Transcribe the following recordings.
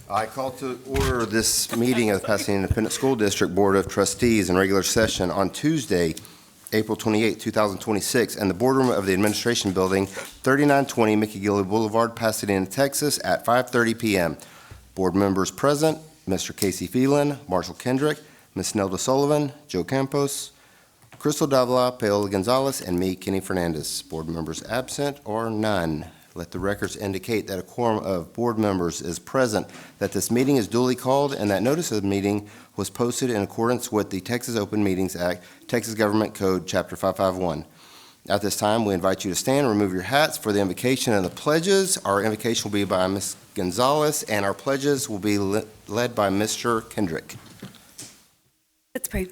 I call to order this meeting of the Pasadena Independent School District Board of Trustees in regular session on Tuesday, April 28, 2026, in the boardroom of the Administration Building, 3920 Mickey Gilley Boulevard, Pasadena, Texas, at 5:30 p.m. Board members present: Mr. Casey Phelan, Marshall Kendrick, Ms. Nelda Sullivan, Joe Campos, Crystal Davila, Paola Gonzalez, and me, Kenny Fernandez. Board members absent or none. Let the records indicate that a quorum of board members is present, that this meeting is duly called, and that notice of the meeting was posted in accordance with the Texas Open Meetings Act, Texas Government Code, Chapter 551. At this time, we invite you to stand and remove your hats for the invocation and the pledges. Our invocation will be by Ms. Gonzalez, and our pledges will be led by Mr. Kendrick. Let's pray.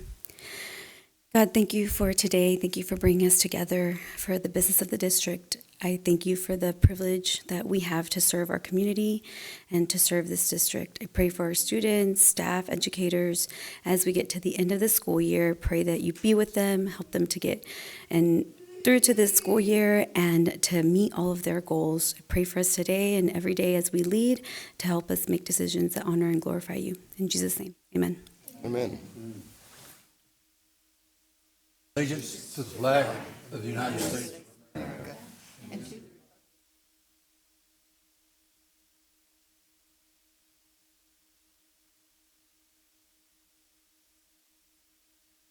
God, thank you for today. Thank you for bringing us together for the business of the district. I thank you for the privilege that we have to serve our community and to serve this district. I pray for our students, staff, educators, as we get to the end of the school year. Pray that you be with them, help them to get and through to this school year and to meet all of their goals. I pray for us today and every day as we lead to help us make decisions that honor and glorify you. In Jesus' name, amen. Amen. Allegiance to the flag of the United States.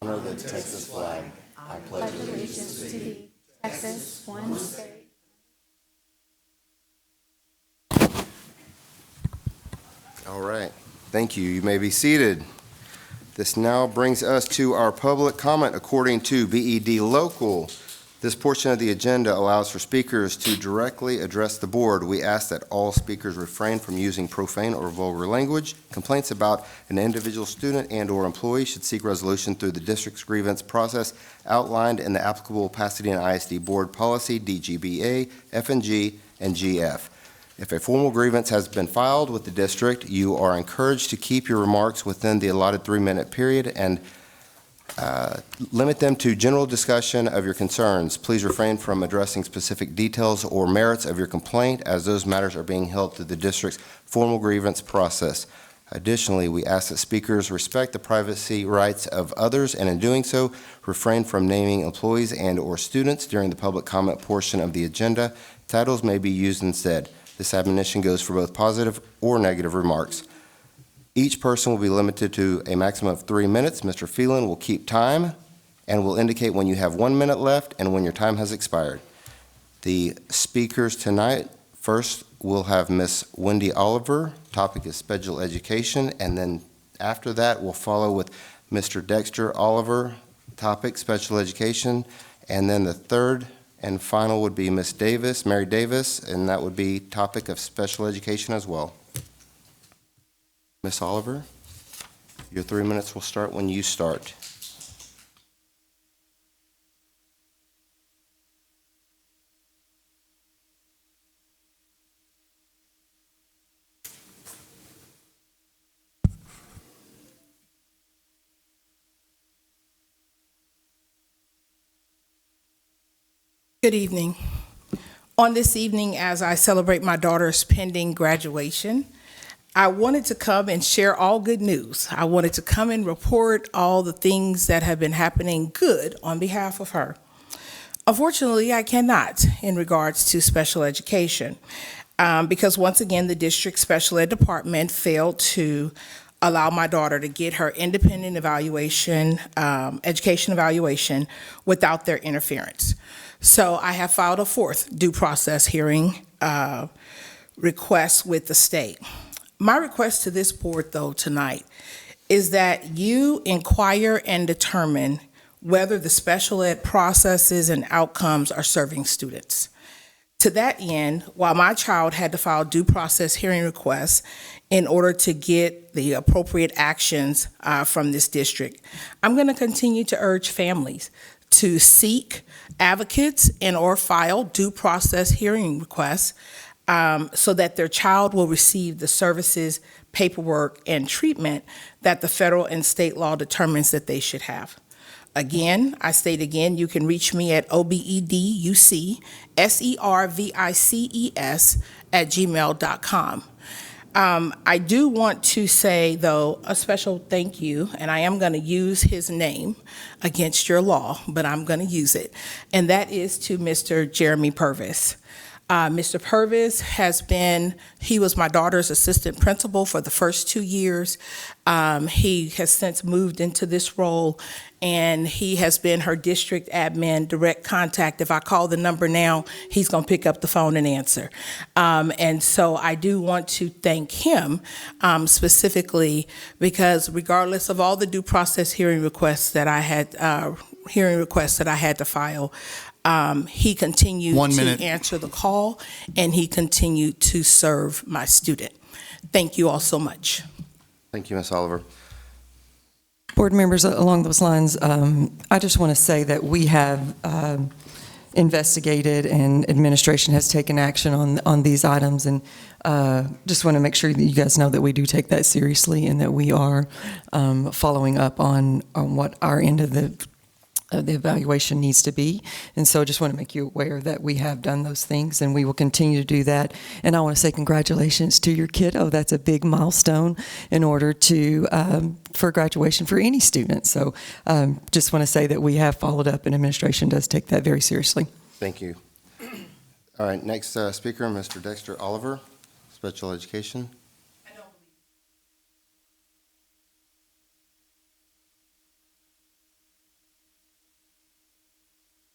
Honor the Texas flag. I pledge allegiance to thee, Texas, one state. All right. Thank you. You may be seated. This now brings us to our public comment according to BED Local. This portion of the agenda allows for speakers to directly address the board. We ask that all speakers refrain from using profane or vulgar language. Complaints about an individual student and/or employee should seek resolution through the district's grievance process outlined in the applicable Pasadena ISD Board Policy DGBA, F&G, and GF. If a formal grievance has been filed with the district, you are encouraged to keep your remarks within the allotted 3-minute period and limit them to general discussion of your concerns. Please refrain from addressing specific details or merits of your complaint, as those matters are being held through the district's formal grievance process. Additionally, we ask that speakers respect the privacy rights of others, and in doing so, refrain from naming employees and/or students during the public comment portion of the agenda. Titles may be used instead. This admonition goes for both positive or negative remarks. Each person will be limited to a maximum of 3 minutes. Mr. Phelan will keep time and will indicate when you have 1 minute left and when your time has expired. The speakers tonight, first we'll have Miss Wendy Oliver. Topic is special education, and then after that we'll follow with Mr. Dexter Oliver. Topic, special education, and then the third and final would be Miss Davis, Mary Davis, and that would be topic of special education as well. Miss Oliver, your 3 minutes will start when you start. Good evening. On this evening, as I celebrate my daughter's pending graduation, I wanted to come and share all good news. I wanted to come and report all the things that have been happening good on behalf of her. Unfortunately, I cannot in regards to special education because once again, the district special ed department failed to allow my daughter to get her independent evaluation, education evaluation without their interference. So I have filed a fourth due process hearing request with the state. My request to this board, though, tonight is that you inquire and determine whether the special ed processes and outcomes are serving students. To that end, while my child had to file due process hearing requests in order to get the appropriate actions from this district, I'm going to continue to urge families to seek advocates and or file due process hearing requests so that their child will receive the services, paperwork, and treatment that the federal and state law determines that they should have. Again, I state again, you can reach me at obeducservices@gmail.com. I do want to say, though, a special thank you, and I am going to use his name against your law, but I'm going to use it, and that is to Mr. Jeremy Purvis. Mr. Purvis he was my daughter's assistant principal for the first 2 years. He has since moved into this role, and he has been her district admin direct contact. If I call the number now, he's going to pick up the phone and answer. And so I do want to thank him specifically because regardless of all the due process hearing requests that I had to file, he continued to answer the call, and he continued to serve my student. Thank you all so much. Thank you, Ms. Oliver. Board members, along those lines, I just want to say that we have investigated and administration has taken action on these items, and just want to make sure that you guys know that we do take that seriously and that we are following up on what our end of the evaluation needs to be. And so I just want to make you aware that we have done those things and we will continue to do that. And I want to say congratulations to your kiddo. That's a big milestone in order for graduation for any student. So just want to say that we have followed up and administration does take that very seriously. Thank you. All right, next speaker, Mr. Dexter Oliver, Special Education.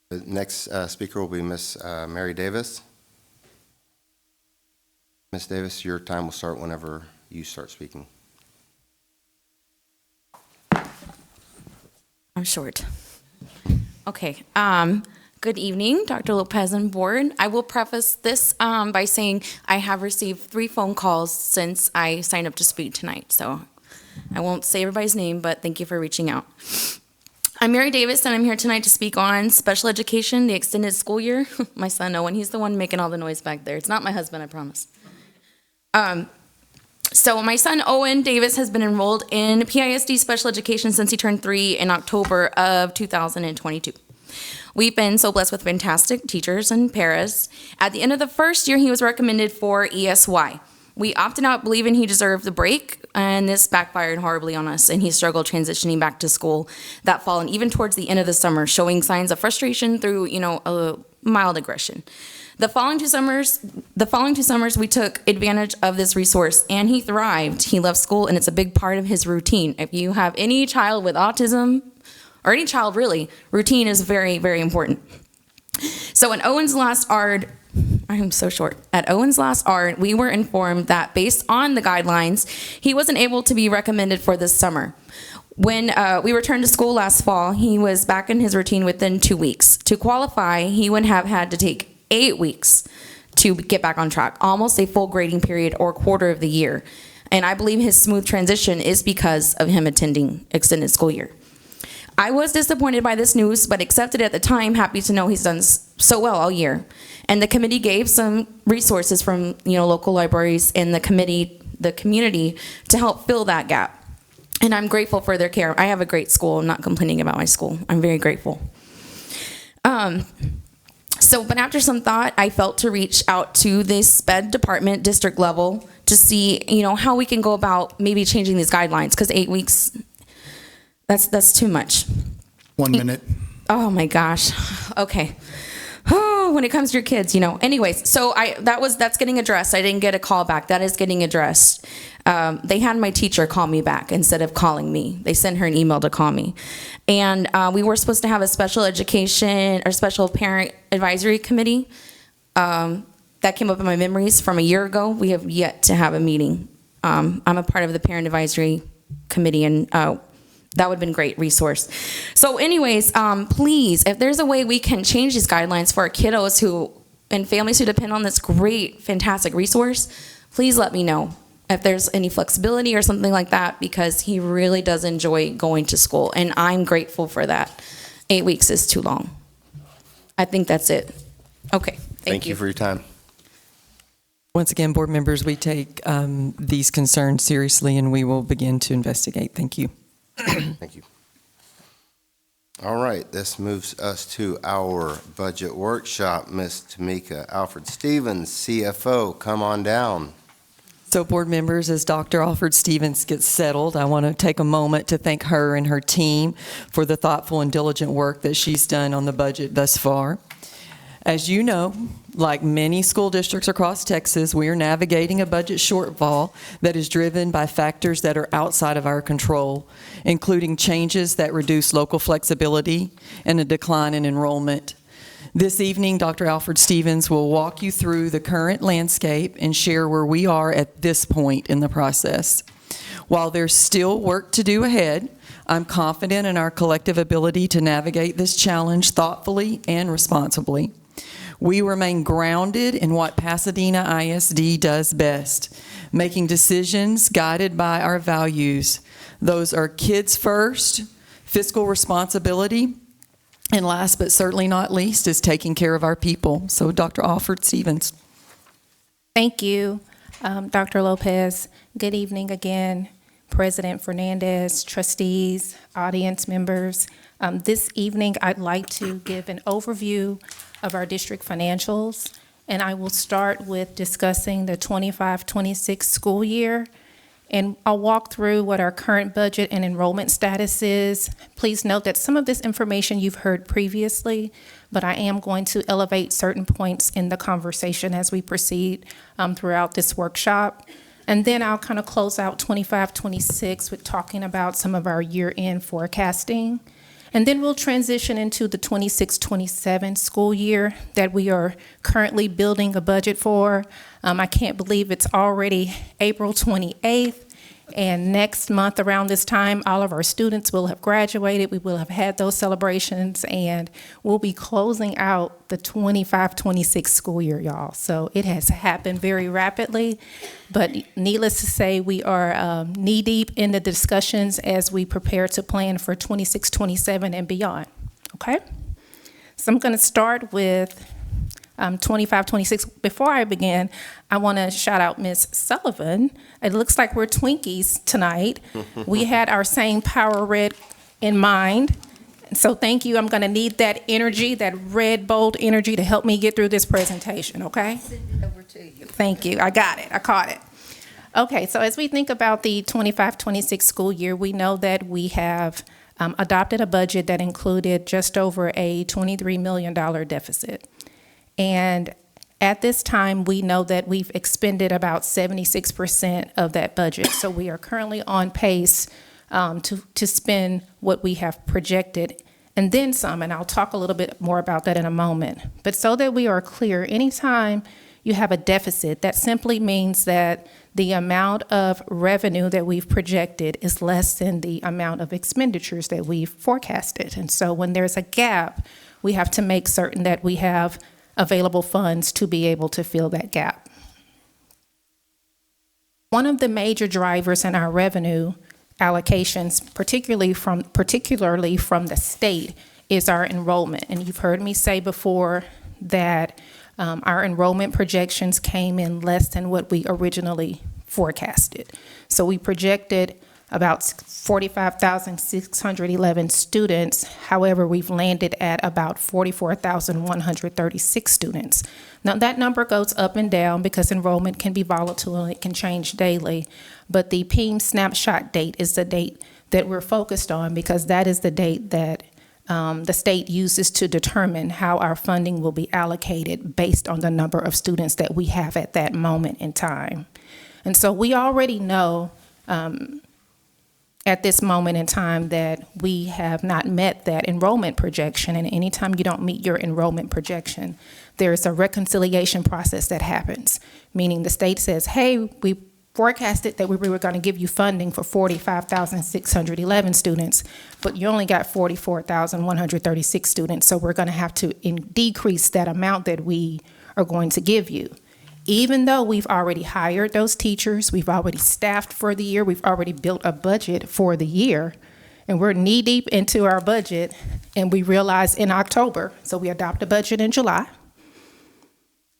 The next speaker will be Ms. Mary Davis. Ms. Davis, your time will start whenever you start speaking. I'm short. Okay. Good evening, Dr. Lopez and board. I will preface this by saying I have received 3 phone calls since I signed up to speak tonight. So I won't say everybody's name, but thank you for reaching out. I'm Mary Davis, and I'm here tonight to speak on special education, the extended school year. My son Owen, he's the one making all the noise back there. It's not my husband, I promise. So my son Owen Davis has been enrolled in PISD special education since he turned 3 in October of 2022. We've been so blessed with fantastic teachers and paras. At the end of the first year, he was recommended for ESY. We opted out believing he deserved the break, and this backfired horribly on us, and he struggled transitioning back to school that fall and even towards the end of the summer, showing signs of frustration through, a mild aggression. The following two summers, we took advantage of this resource, and he thrived. He loved school, and it's a big part of his routine. If you have any child with autism, or any child really, routine is very, very important. So in Owen's last ARD, I'm so short. At Owen's last ARD, we were informed that based on the guidelines, he wasn't able to be recommended for this summer. When we returned to school last fall, he was back in his routine within 2 weeks. To qualify, he would have had to take 8 weeks to get back on track, almost a full grading period or quarter of the year. And I believe his smooth transition is because of him attending extended school year. I was disappointed by this news, but accepted at the time, happy to know he's done so well all year. And the committee gave some resources from local libraries and the community to help fill that gap. And I'm grateful for their care. I have a great school. I'm not complaining about my school. I'm very grateful. But after some thought, I felt to reach out to the SPED department district level to see, how we can go about maybe changing these guidelines, because 8 weeks, that's too much. 1 minute. Oh my gosh. Okay. Oh, when it comes to your kids, Anyways, so that's getting addressed. I didn't get a call back. That is getting addressed. They had my teacher call me back instead of calling me. They sent her an email to call me. And we were supposed to have a special education or special parent advisory committee. That came up in my memories from a year ago. We have yet to have a meeting. I'm a part of the parent advisory committee, and that would have been a great resource. So anyways, please, if there's a way we can change these guidelines for our kiddos and families who depend on this great, fantastic resource, please let me know if there's any flexibility or something like that, because he really does enjoy going to school, and I'm grateful for that. 8 weeks is too long. I think that's it. Okay, thank you. Thank you for your time. Once again, board members, we take these concerns seriously and we will begin to investigate. Thank you. Thank you. All right, this moves us to our budget workshop. Ms. Tamika Alfred Stevens, CFO, come on down. So board members, as Dr. Alford Stevens gets settled, I want to take a moment to thank her and her team for the thoughtful and diligent work that she's done on the budget thus far. As you know, like many school districts across Texas, we are navigating a budget shortfall that is driven by factors that are outside of our control, including changes that reduce local flexibility and a decline in enrollment. This evening, Dr. Alfred Stevens will walk you through the current landscape and share where we are at this point in the process. While there's still work to do ahead, I'm confident in our collective ability to navigate this challenge thoughtfully and responsibly. We remain grounded in what Pasadena ISD does best, making decisions guided by our values. Those are kids first, fiscal responsibility, and last but certainly not least is taking care of our people. So Dr. Alford Stevens. Thank you, Dr. Lopez. Good evening again, President Fernandez, trustees, audience members. This evening, I'd like to give an overview of our district financials, and I will start with discussing the 25-26 school year, and I'll walk through what our current budget and enrollment status is. Please note that some of this information you've heard previously, but I am going to elevate certain points in the conversation as we proceed throughout this workshop. And then I'll kind of close out 25-26 with talking about some of our year-end forecasting. And then we'll transition into the 26-27 school year that we are currently building a budget for. I can't believe it's already April 28th. And next month around this time, all of our students will have graduated. We will have had those celebrations, and we'll be closing out the 25-26 school year, y'all. So it has happened very rapidly, but needless to say, we are knee-deep in the discussions as we prepare to plan for 26-27 and beyond, okay? So I'm gonna start with 25-26. Before I begin, I want to shout out Miss Sullivan. It looks like we're Twinkies tonight. We had our same power red in mind. So thank you. I'm going to need that energy, that red, bold energy to help me get through this presentation, okay? Over to you. Thank you. I got it. I caught it. Okay, so as we think about the 25-26 school year, we know that we have adopted a budget that included just over a $23 million deficit. And at this time, we know that we've expended about 76% of that budget. So we are currently on pace to spend what we have projected and then some, and I'll talk a little bit more about that in a moment. But so that we are clear, anytime you have a deficit, that simply means that the amount of revenue that we've projected is less than the amount of expenditures that we've forecasted. And so when there's a gap, we have to make certain that we have available funds to be able to fill that gap. One of the major drivers in our revenue allocations, particularly from the state, is our enrollment. And you've heard me say before that our enrollment projections came in less than what we originally forecasted. So we projected about 45,611 students. However, we've landed at about 44,136 students. Now, that number goes up and down because enrollment can be volatile and it can change daily. But the PEAM snapshot date is the date that we're focused on because that is the date that the state uses to determine how our funding will be allocated based on the number of students that we have at that moment in time. And so we already know at this moment in time that we have not met that enrollment projection. And anytime you don't meet your enrollment projection, there's a reconciliation process that happens, meaning the state says, hey, we forecasted that we were going to give you funding for 45,611 students, but you only got 44,136 students, so we're going to have to decrease that amount that we are going to give you. Even though we've already hired those teachers, we've already staffed for the year, we've already built a budget for the year, and we're knee-deep into our budget, and we realize in October, so we adopt a budget in July,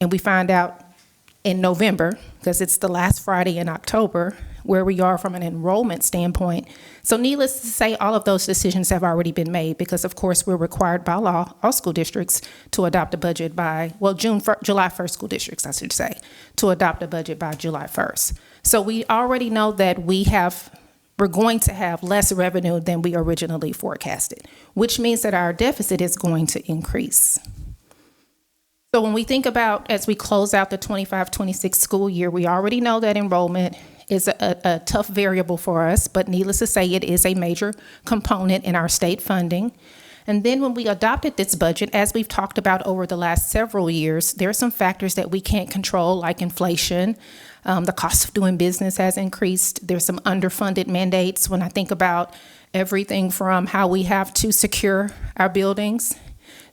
and we find out in November, because it's the last Friday in October, where we are from an enrollment standpoint. So needless to say, all of those decisions have already been made because, of course, we're required by law, all school districts, to adopt a budget by, well, July 1st school districts, I should say, to adopt a budget by July 1st. So we already know that we're going to have less revenue than we originally forecasted, which means that our deficit is going to increase. So when we think about, as we close out the 25-26 school year, we already know that enrollment is a tough variable for us, but needless to say, it is a major component in our state funding. And then when we adopted this budget, as we've talked about over the last several years, there are some factors that we can't control, like inflation. The cost of doing business has increased. There's some underfunded mandates when I think about everything from how we have to secure our buildings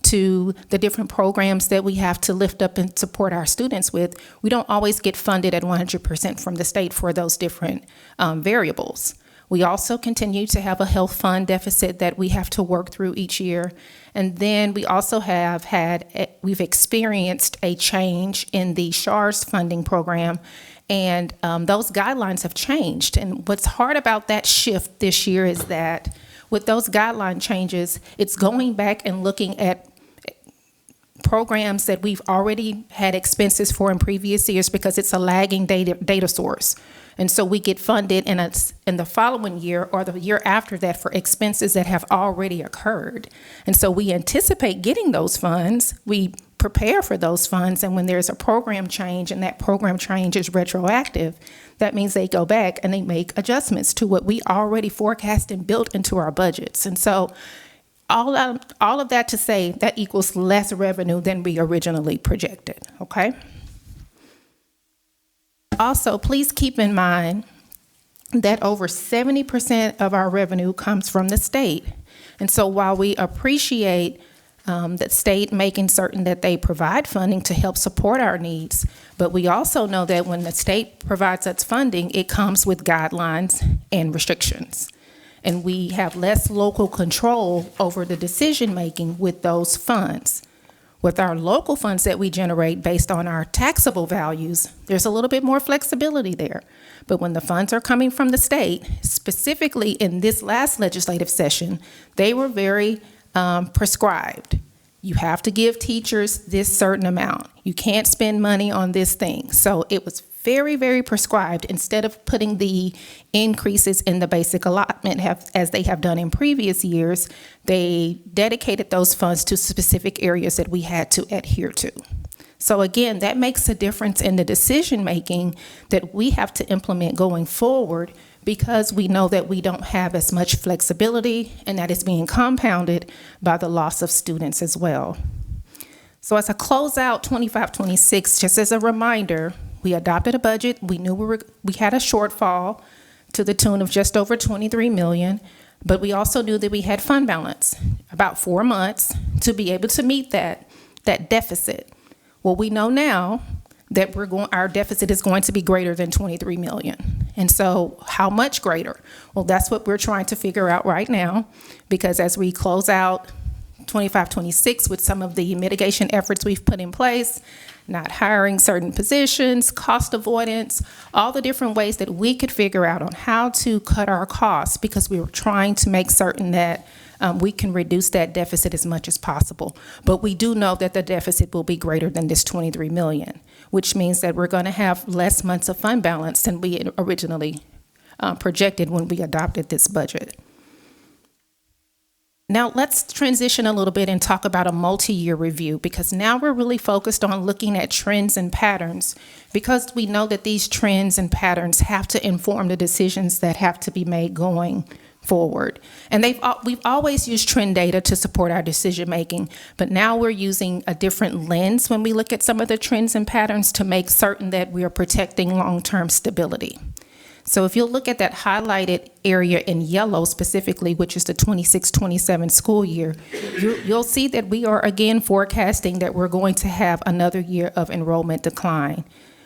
to the different programs that we have to lift up and support our students with. We don't always get funded at 100% from the state for those different variables. We also continue to have a health fund deficit that we have to work through each year. And then we also we've experienced a change in the SHARS funding program, and those guidelines have changed. And what's hard about that shift this year is that with those guideline changes, it's going back and looking at programs that we've already had expenses for in previous years because it's a lagging data source. And so we get funded in the following year or the year after that for expenses that have already occurred. And so we anticipate getting those funds, we prepare for those funds, and when there's a program change and that program change is retroactive, that means they go back and they make adjustments to what we already forecast and built into our budgets. And so all of that to say that equals less revenue than we originally projected, okay? Also, please keep in mind that over 70% of our revenue comes from the state. And so while we appreciate the state making certain that they provide funding to help support our needs, but we also know that when the state provides us funding, it comes with guidelines and restrictions. And we have less local control over the decision-making with those funds. With our local funds that we generate based on our taxable values, there's a little bit more flexibility there. But when the funds are coming from the state, specifically in this last legislative session, they were very prescribed. You have to give teachers this certain amount. You can't spend money on this thing. So it was very, very prescribed. Instead of putting the increases in the basic allotment as they have done in previous years, they dedicated those funds to specific areas that we had to adhere to. So again, that makes a difference in the decision-making that we have to implement going forward because we know that we don't have as much flexibility and that is being compounded by the loss of students as well. So as I close out 25-26, just as a reminder, we adopted a budget. We knew we had a shortfall to the tune of just over $23 million, but we also knew that we had fund balance, about 4 months, to be able to meet that deficit. Well, we know now that our deficit is going to be greater than $23 million. And so how much greater? Well, that's what we're trying to figure out right now, because as we close out 25-26 with some of the mitigation efforts we've put in place, not hiring certain positions, cost avoidance, all the different ways that we could figure out on how to cut our costs, because we were trying to make certain that we can reduce that deficit as much as possible. But we do know that the deficit will be greater than this $23 million, which means that we're going to have less months of fund balance than we had originally projected when we adopted this budget. Now let's transition a little bit and talk about a multi-year review, because now we're really focused on looking at trends and patterns, because we know that these trends and patterns have to inform the decisions that have to be made going forward. And we've always used trend data to support our decision making, but now we're using a different lens when we look at some of the trends and patterns to make certain that we are protecting long-term stability. So if you'll look at that highlighted area in yellow specifically, which is the 26-27 school year, you'll see that we are again forecasting that we're going to have another year of enrollment decline.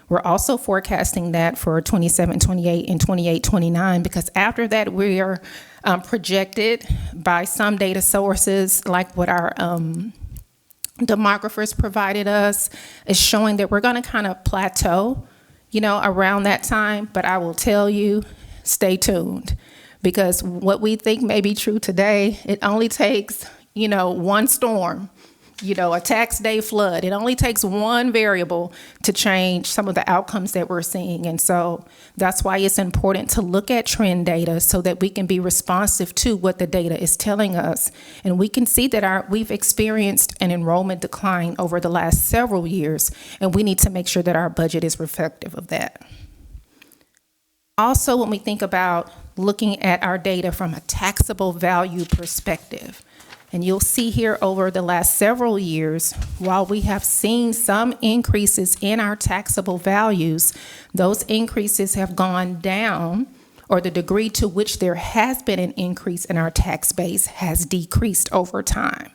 We're also forecasting that for 27-28 and 28-29, because after that we are projected by some data sources, like what our demographers provided us, is showing that we're going to kind of plateau around that time. But I will tell you, stay tuned, because what we think may be true today, it only takes, one storm, a tax day flood. It only takes one variable to change some of the outcomes that we're seeing. And so that's why it's important to look at trend data so that we can be responsive to what the data is telling us. And we can see that we've experienced an enrollment decline over the last several years, and we need to make sure that our budget is reflective of that. Also, when we think about looking at our data from a taxable value perspective, and you'll see here over the last several years, while we have seen some increases in our taxable values, those increases have gone down, or the degree to which there has been an increase in our tax base has decreased over time.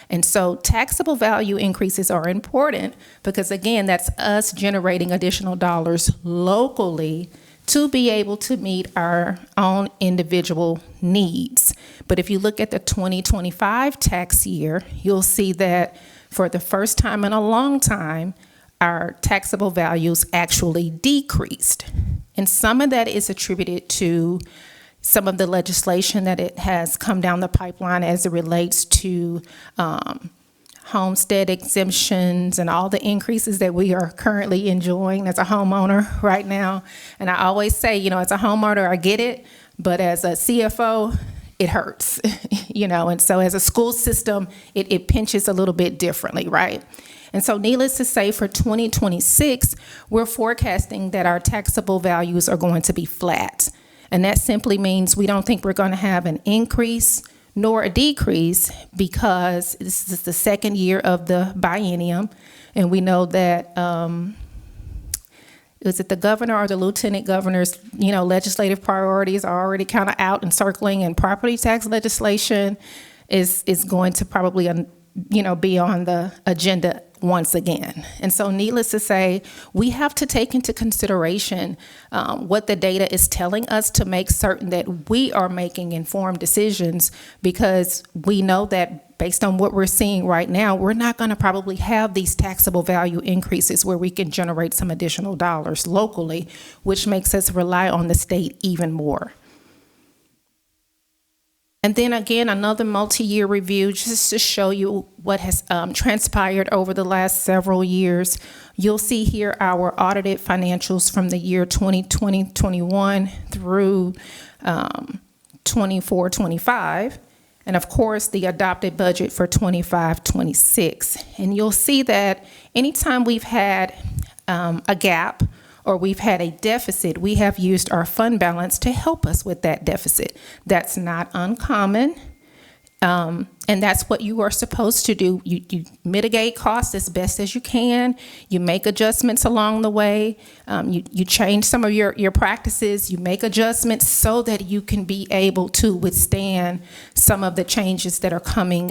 And so taxable value increases are important because, again, that's us generating additional dollars locally to be able to meet our own individual needs. But if you look at the 2025 tax year, you'll see that for the first time in a long time, our taxable values actually decreased. And some of that is attributed to some of the legislation that it has come down the pipeline as it relates to homestead exemptions and all the increases that we are currently enjoying as a homeowner right now. And I always say, as a homeowner, I get it, but as a CFO, it hurts, and so as a school system, it pinches a little bit differently, right? And so needless to say, for 2026, we're forecasting that our taxable values are going to be flat. And that simply means we don't think we're going to have an increase nor a decrease, because this is the second year of the biennium, and we know that is it the governor or the lieutenant governor's legislative priorities are already kind of out and circling, and property tax legislation is going to probably be on the agenda once again. And so needless to say, we have to take into consideration what the data is telling us to make certain that we are making informed decisions, because we know that based on what we're seeing right now, we're not going to probably have these taxable value increases where we can generate some additional dollars locally, which makes us rely on the state even more. And then again, another multi-year review just to show you what has transpired over the last several years. You'll see here our audited financials from the year 2020-21 through 24-25. And of course, the adopted budget for 25-26. And you'll see that anytime we've had a gap or we've had a deficit, we have used our fund balance to help us with that deficit. That's not uncommon, and that's what you are supposed to do. You mitigate costs as best as you can. You make adjustments along the way. You change some of your practices. You make adjustments so that you can be able to withstand some of the changes that are coming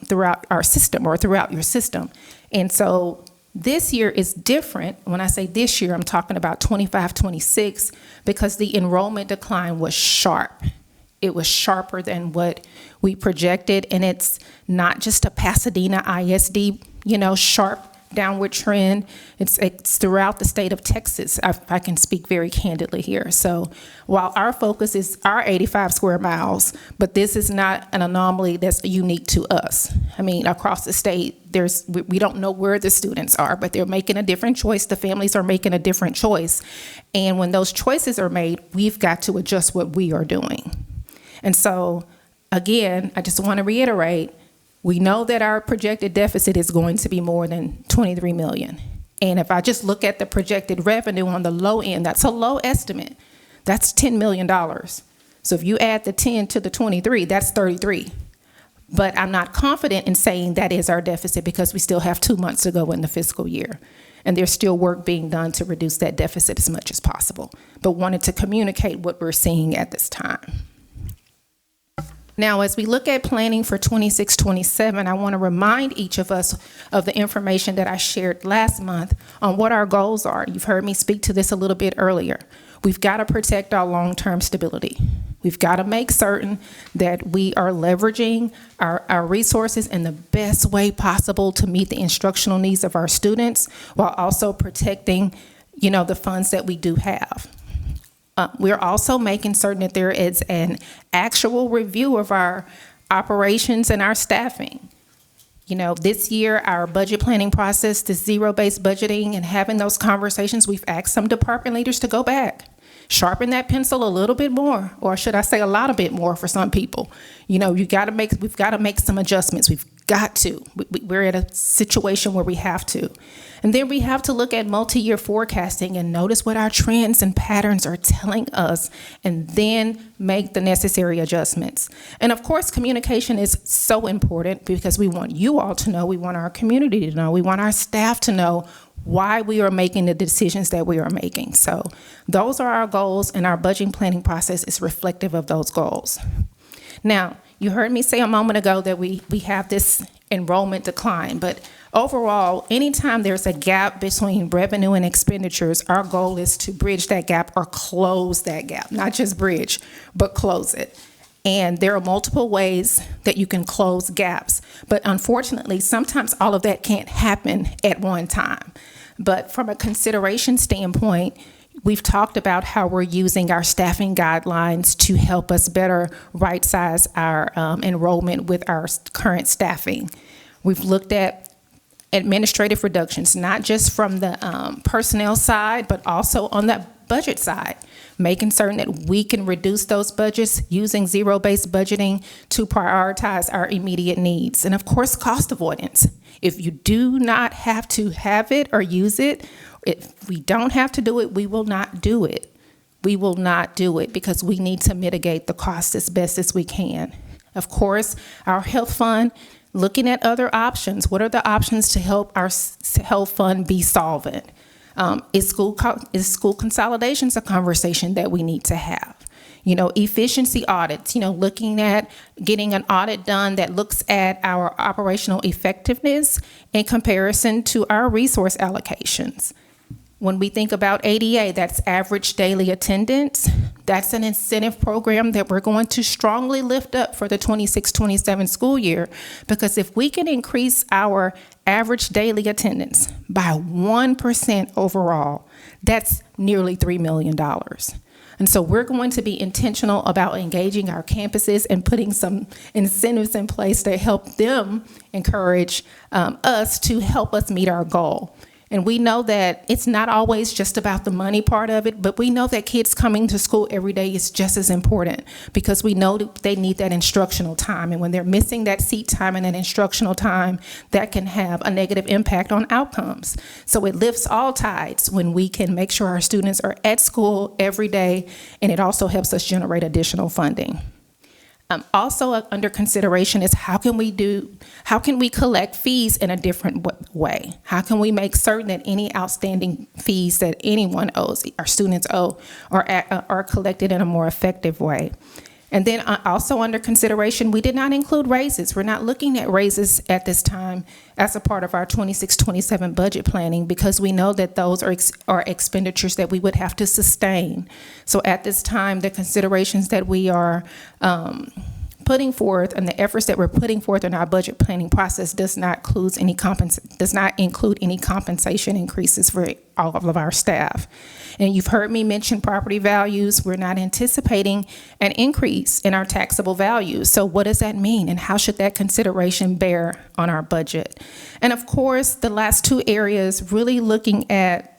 throughout our system or throughout your system. And so this year is different. When I say this year, I'm talking about 25-26, because the enrollment decline was sharp. It was sharper than what we projected, and it's not just a Pasadena ISD, sharp downward trend. It's throughout the state of Texas. I can speak very candidly here. So while our focus is our 85 square miles, but this is not an anomaly that's unique to us. I mean, across the state, we don't know where the students are, but they're making a different choice. The families are making a different choice. And when those choices are made, we've got to adjust what we are doing. And so, again, I just want to reiterate, we know that our projected deficit is going to be more than $23 million. And if I just look at the projected revenue on the low end, that's a low estimate. That's $10 million. So if you add the 10 to the 23, that's 33. But I'm not confident in saying that is our deficit, because we still have 2 months to go in the fiscal year. And there's still work being done to reduce that deficit as much as possible. But wanted to communicate what we're seeing at this time. Now, as we look at planning for 26-27, I want to remind each of us of the information that I shared last month on what our goals are. You've heard me speak to this a little bit earlier. We've got to protect our long-term stability. We've got to make certain that we are leveraging our resources in the best way possible to meet the instructional needs of our students, while also protecting, the funds that we do have. We're also making certain that there is an actual review of our operations and our staffing. You know, this year, our budget planning process, the zero-based budgeting and having those conversations, we've asked some department leaders to go back, sharpen that pencil a little bit more, or should I say a lot bit more for some people. You know, we've got to make some adjustments. We've got to. We're at a situation where we have to. And then we have to look at multi-year forecasting and notice what our trends and patterns are telling us, and then make the necessary adjustments. And of course, communication is so important because we want you all to know, we want our community to know, we want our staff to know why we are making the decisions that we are making. So those are our goals, and our budgeting planning process is reflective of those goals. Now, you heard me say a moment ago that we have this enrollment decline, but overall, anytime there's a gap between revenue and expenditures, our goal is to bridge that gap or close that gap, not just bridge, but close it. And there are multiple ways that you can close gaps, but unfortunately, sometimes all of that can't happen at one time. But from a consideration standpoint, we've talked about how we're using our staffing guidelines to help us better right-size our enrollment with our current staffing. We've looked at administrative reductions, not just from the personnel side, but also on the budget side, making certain that we can reduce those budgets using zero-based budgeting to prioritize our immediate needs. And of course, cost avoidance. If you do not have to have it or use it, if we don't have to do it, we will not do it. We will not do it because we need to mitigate the cost as best as we can. Of course, our health fund, looking at other options. What are the options to help our health fund be solvent? Is school consolidations a conversation that we need to have? You know, efficiency audits, you know, looking at getting an audit done that looks at our operational effectiveness in comparison to our resource allocations. When we think about ADA, that's average daily attendance. That's an incentive program that we're going to strongly lift up for the 26-27 school year, because if we can increase our average daily attendance by 1% overall, that's nearly $3 million. And so we're going to be intentional about engaging our campuses and putting some incentives in place to help them encourage us to help us meet our goal. And we know that it's not always just about the money part of it, but we know that kids coming to school every day is just as important because we know that they need that instructional time. And when they're missing that seat time and that instructional time, that can have a negative impact on outcomes. So it lifts all tides when we can make sure our students are at school every day, and it also helps us generate additional funding. Also under consideration is how can we collect fees in a different way? How can we make certain that any outstanding fees that anyone owes, our students owe, are collected in a more effective way? And then also under consideration, we did not include raises. We're not looking at raises at this time as a part of our 26-27 budget planning because we know that those are expenditures that we would have to sustain. So at this time, the considerations that we are putting forth and the efforts that we're putting forth in our budget planning process does not include any compensation increases for all of our staff. And you've heard me mention property values. We're not anticipating an increase in our taxable values. So what does that mean, and how should that consideration bear on our budget? And of course, the last two areas, really looking at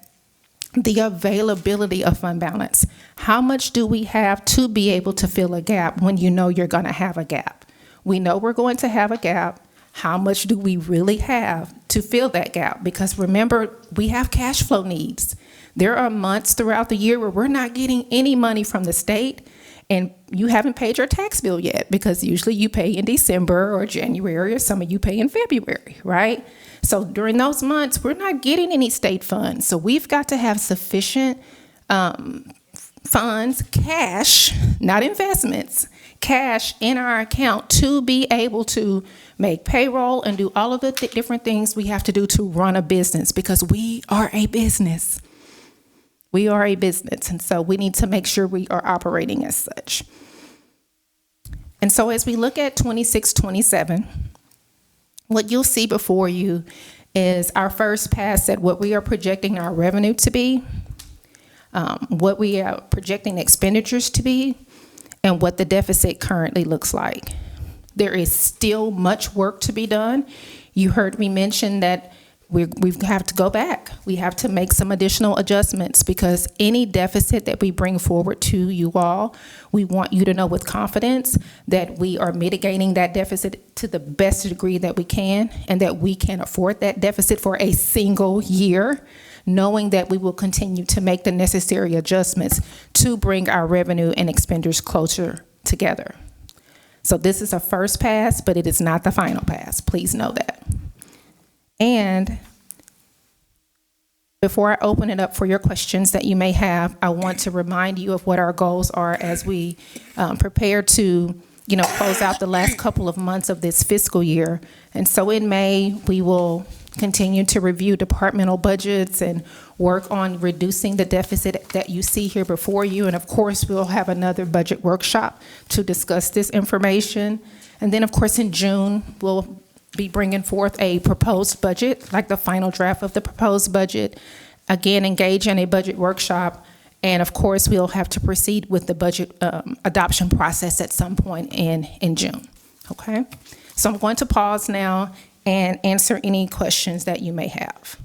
the availability of fund balance. How much do we have to be able to fill a gap when you know you're going to have a gap? We know we're going to have a gap. How much do we really have to fill that gap? Because remember, we have cash flow needs. There are months throughout the year where we're not getting any money from the state, and you haven't paid your tax bill yet because usually you pay in December or January, or some of you pay in February, right? So during those months, we're not getting any state funds. So we've got to have sufficient funds, cash, not investments, cash in our account to be able to make payroll and do all of the different things we have to do to run a business, because we are a business. We are a business, and so we need to make sure we are operating as such. And so as we look at 26-27, what you'll see before you is our first pass at what we are projecting our revenue to be. what we are projecting expenditures to be and what the deficit currently looks like. There is still much work to be done. You heard me mention that we have to go back. We have to make some additional adjustments because any deficit that we bring forward to you all, we want you to know with confidence that we are mitigating that deficit to the best degree that we can and that we can afford that deficit for a single year, knowing that we will continue to make the necessary adjustments to bring our revenue and expenditures closer together. So this is a first pass, but it is not the final pass. Please know that. And before I open it up for your questions that you may have, I want to remind you of what our goals are as we prepare to, close out the last couple of months of this fiscal year. And so in May, we will continue to review departmental budgets and work on reducing the deficit that you see here before you. And of course, we'll have another budget workshop to discuss this information. And then, of course, in June, we'll be bringing forth a proposed budget, like the final draft of the proposed budget. Again, engage in a budget workshop. And of course, we'll have to proceed with the budget adoption process at some point in June. Okay? So I'm going to pause now and answer any questions that you may have.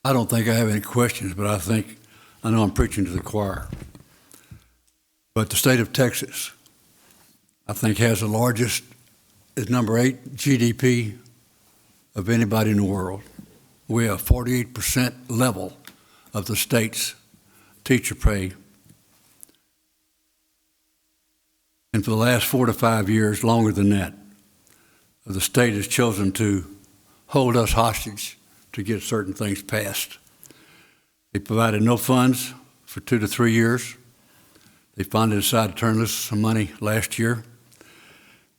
I don't think I have any questions, but I know I'm preaching to the choir. But the state of Texas, I think, has the largest, is number 8 GDP of anybody in the world. We have 48% level of the state's teacher pay. And for the last 4 to 5 years, longer than that, the state has chosen to hold us hostage to get certain things passed. They provided no funds for 2 to 3 years. They finally decided to turn loose some money last year,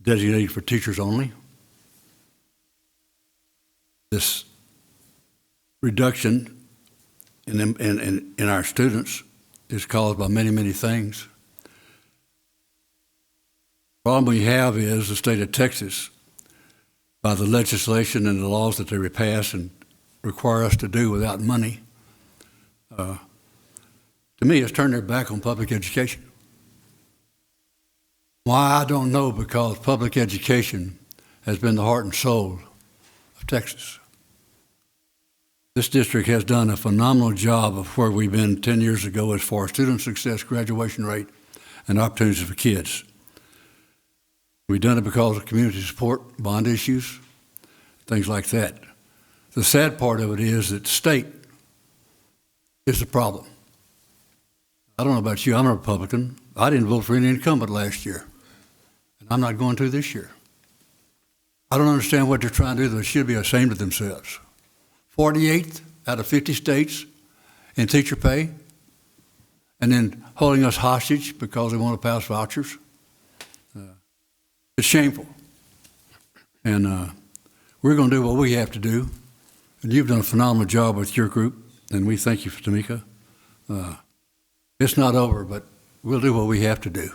designated for teachers only. This reduction in our students is caused by many, many things. The problem we have is the state of Texas, by the legislation and the laws that they pass and require us to do without money, to me, has turned their back on public education. Why, I don't know, because public education has been the heart and soul of Texas. This district has done a phenomenal job of where we've been 10 years ago as far as student success, graduation rate, and opportunities for kids. We've done it because of community support, bond issues, things like that. The sad part of it is that the state is the problem. I don't know about you, I'm a Republican. I didn't vote for any incumbent last year, and I'm not going to this year. I don't understand what they're trying to do. They should be ashamed of themselves. 48th out of 50 states in teacher pay, and then holding us hostage because they want to pass vouchers. It's shameful. And we're going to do what we have to do. And you've done a phenomenal job with your group, and we thank you, Tamika. It's not over, but we'll do what we have to do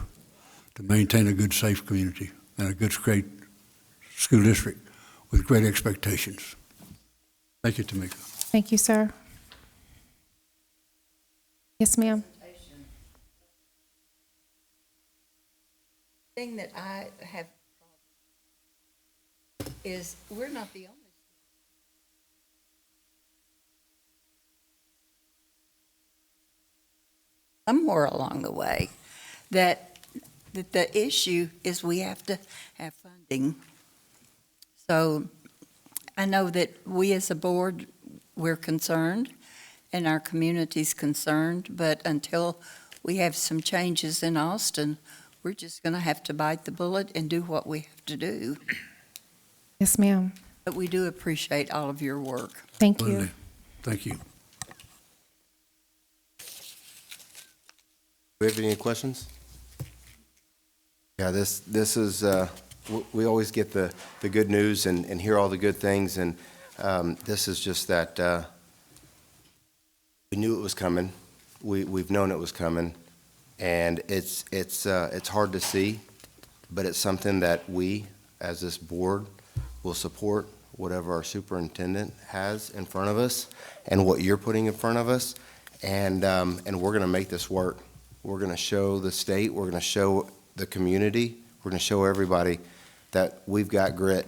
to maintain a good, safe community and a good, great school district with great expectations. Thank you, Tamika. Thank you, sir. Yes, ma'am. Thing that I have is we're not the only. Somewhere along the way, that the issue is we have to have funding. So I know that we as a board, we're concerned and our community's concerned, but until we have some changes in Austin, we're just going to have to bite the bullet and do what we have to do. Yes, ma'am. But we do appreciate all of your work. Thank you. Thank you. Do we have any questions? Yeah, this is, we always get the good news and hear all the good things, and this is just that we knew it was coming. We've known it was coming, and it's hard to see, but it's something that we, as this board, will support whatever our superintendent has in front of us and what you're putting in front of us. and we're going to make this work. We're going to show the state, we're going to show the community, we're going to show everybody that we've got grit,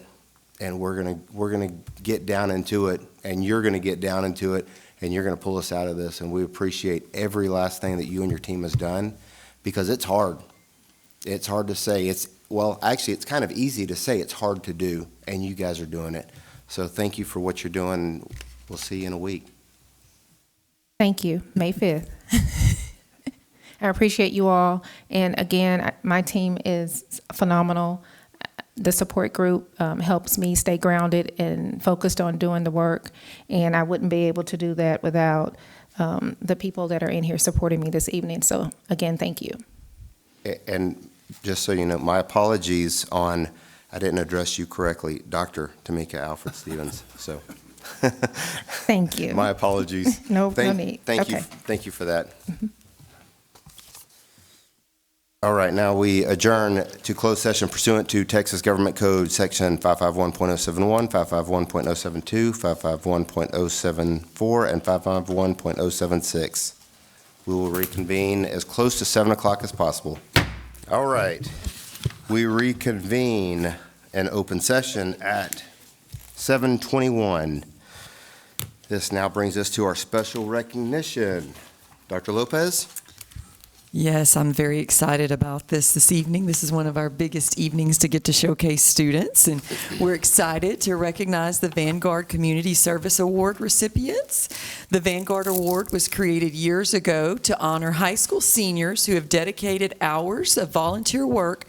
and we're going to get down into it, and you're going to get down into it, and you're going to pull us out of this. And we appreciate every last thing that you and your team has done, because it's hard. It's hard to say. Well, actually, it's kind of easy to say. It's hard to do, and you guys are doing it. So thank you for what you're doing. We'll see you in a week. Thank you. May 5th. I appreciate you all. And again, my team is phenomenal. The support group helps me stay grounded and focused on doing the work. And I wouldn't be able to do that without the people that are in here supporting me this evening. So again, thank you. And just so you know, my apologies I didn't address you correctly, Dr. Tamika Alfred Stevens. So Thank you. my apologies. No need. Thank you. Okay. Thank you for that. All right, now we adjourn to closed session pursuant to Texas Government Code Section 551.071, 551.072, 551.074, and 551.076. We will reconvene as close to 7 o'clock as possible. All right, we reconvene an open session at 7:21. This now brings us to our special recognition. Dr. Lopez? Yes, I'm very excited about this evening. This is one of our biggest evenings to get to showcase students, and we're excited to recognize the Vanguard Community Service Award recipients. The Vanguard Award was created years ago to honor high school seniors who have dedicated hours of volunteer work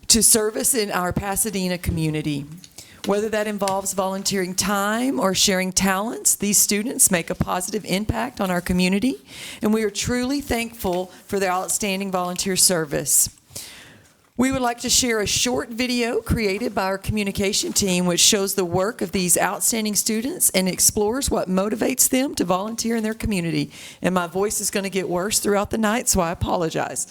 to service in our Pasadena community. Whether that involves volunteering time or sharing talents, these students make a positive impact on our community, and we are truly thankful for their outstanding volunteer service. We would like to share a short video created by our communication team which shows the work of these outstanding students and explores what motivates them to volunteer in their community. And my voice is going to get worse throughout the night, so I apologize.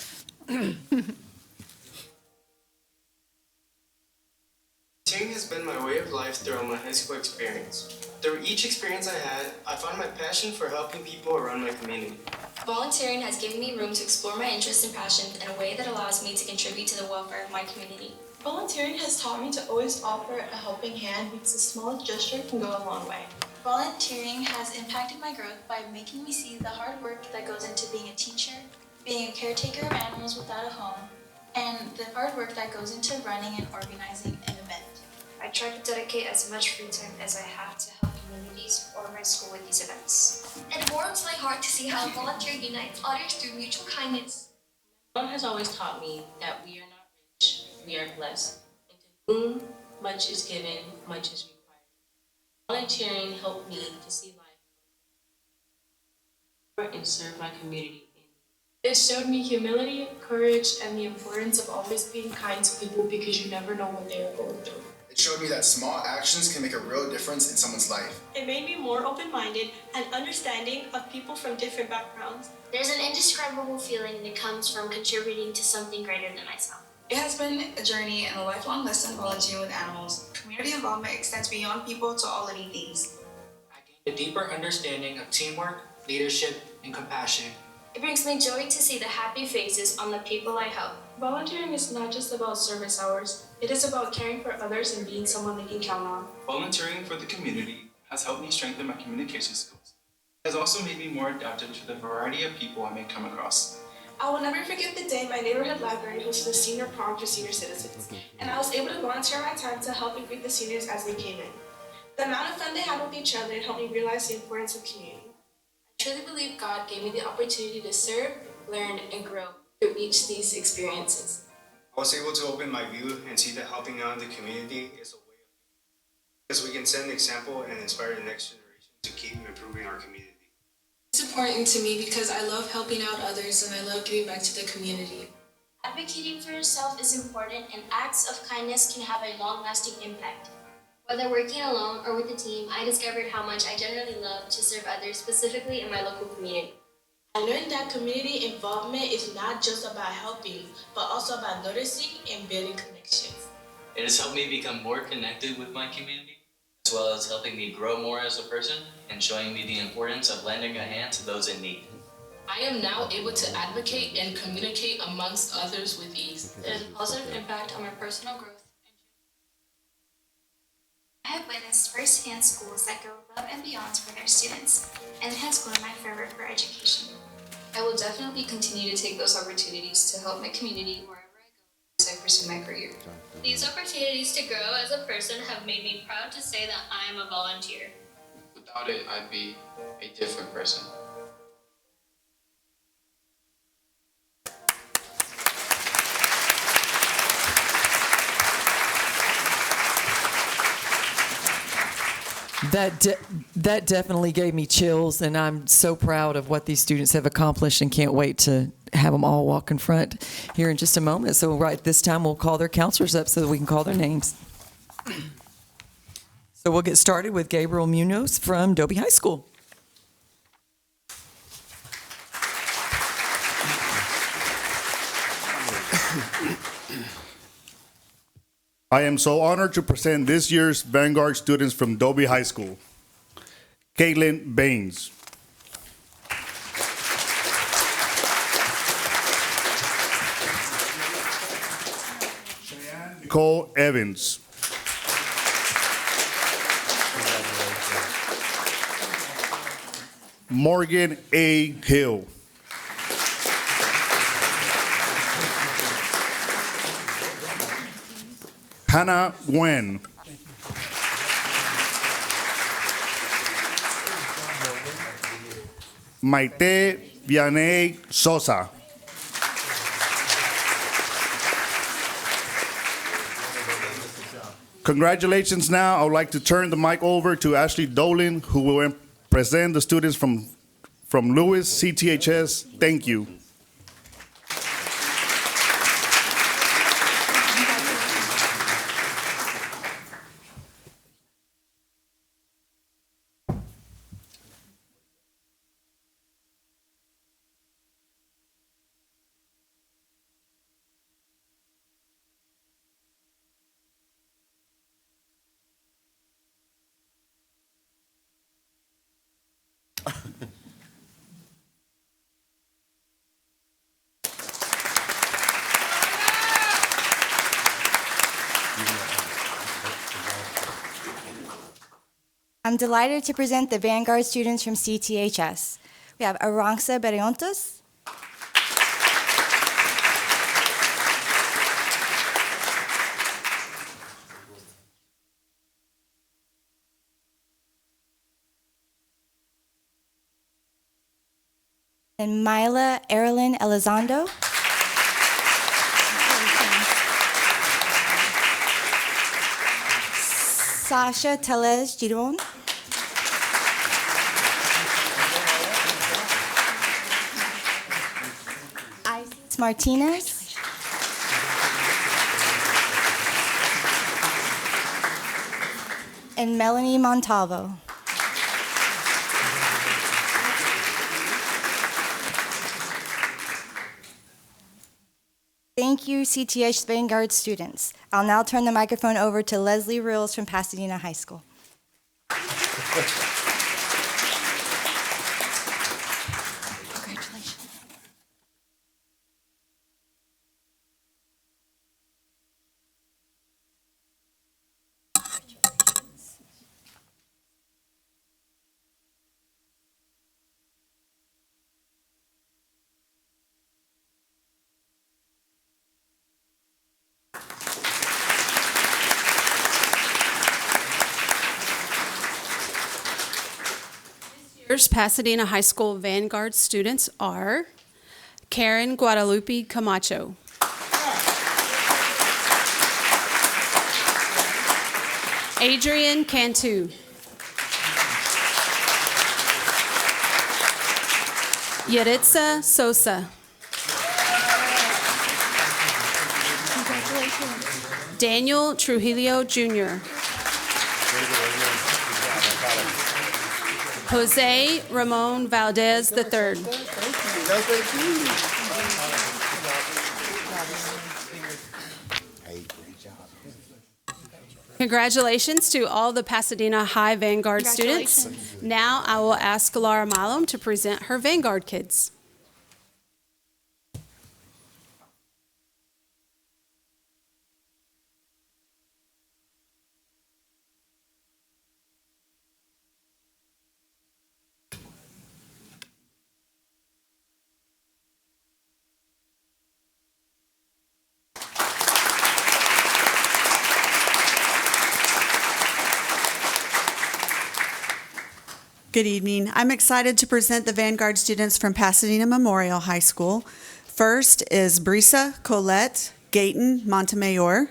Volunteering has been my way of life throughout my high school experience. Through each experience I had, I found my passion for helping people around my community. Volunteering has given me room to explore my interests and passions in a way that allows me to contribute to the welfare of my community. Volunteering has taught me to always offer a helping hand because the smallest gesture can go a long way. Volunteering has impacted my growth by making me see the hard work that goes into being a teacher, being a caretaker of animals without a home, and the hard work that goes into running and organizing an event. I try to dedicate as much free time as I have to help communities or my school with these events. It warms my heart to see how volunteer unites others through mutual kindness. Mom has always taught me that we are not rich, we are blessed. And to whom much is given, much is required. Volunteering helped me to see life and serve my community. It showed me humility, courage, and the importance of always being kind to people because you never know what they are going through. It showed me that small actions can make a real difference in someone's life. It made me more open-minded and understanding of people from different backgrounds. There's an indescribable feeling that comes from contributing to something greater than myself. It has been a journey and a lifelong lesson volunteering with animals. Community involvement extends beyond people to all living things. I gained a deeper understanding of teamwork, leadership, and compassion. It brings me joy to see the happy faces on the people I help. Volunteering is not just about service hours. It is about caring for others and being someone they can count on. Volunteering for the community has helped me strengthen my communication skills. It has also made me more adaptive to the variety of people I may come across. I will never forget the day my neighborhood library hosted a senior prom for senior citizens, and I was able to volunteer my time to help and greet the seniors as they came in. The amount of fun they had with each other helped me realize the importance of community. I truly believe God gave me the opportunity to serve, learn, and grow through each of these experiences. I was able to open my view and see that helping out in the community is a way of because we can set an example and inspire the next generation to keep improving our community. It's important to me because I love helping out others and I love giving back to the community. Advocating for yourself is important, and acts of kindness can have a long-lasting impact. Whether working alone or with a team, I discovered how much I generally love to serve others, specifically in my local community. I learned that community involvement is not just about helping, but also about noticing and building connections. It has helped me become more connected with my community, as well as helping me grow more as a person and showing me the importance of lending a hand to those in need. I am now able to advocate and communicate amongst others with ease. It has a positive impact on my personal growth. I have witnessed firsthand schools that go above and beyond for their students, and it has grown my fervor for education. I will definitely continue to take those opportunities to help my community wherever I go as I pursue my career. These opportunities to grow as a person have made me proud to say that I am a volunteer. Without it, I'd be a different person. That definitely gave me chills, and I'm so proud of what these students have accomplished and can't wait to have them all walk in front here in just a moment. So right this time, we'll call their counselors up so that we can call their names. So we'll get started with Gabriel Munoz from Dobie High School. I am so honored to present this year's Vanguard students from Dobie High School. Caitlin Baines. Nicole Evans. Morgan A. Hill. Hannah Gwen. Maite Vianey Sosa. Congratulations now. I would like to turn the mic over to Ashley Dolan, who will present the students from Lewis CTHS. Thank you. I'm delighted to present the Vanguard students from CTHS. We have Aranxa Beriontos, and Myla Erilyn Elizondo, Sasha Telez Giron, Isis Martinez, and Melanie Montalvo. Thank you, CTH Vanguard students. I'll now turn the microphone over to Leslie Reels from Pasadena High School. Pasadena High School Vanguard students are Karen Guadalupe Camacho, Adrian Cantu, Yaritza Sosa, Daniel Trujillo Jr., Jose Ramon Valdez III. Congratulations to all the Pasadena High Vanguard students. Now I will ask Laura Malum to present her Vanguard kids. Good evening. I'm excited to present the Vanguard students from Pasadena Memorial High School. First is Brisa Colette Gayton Montemayor.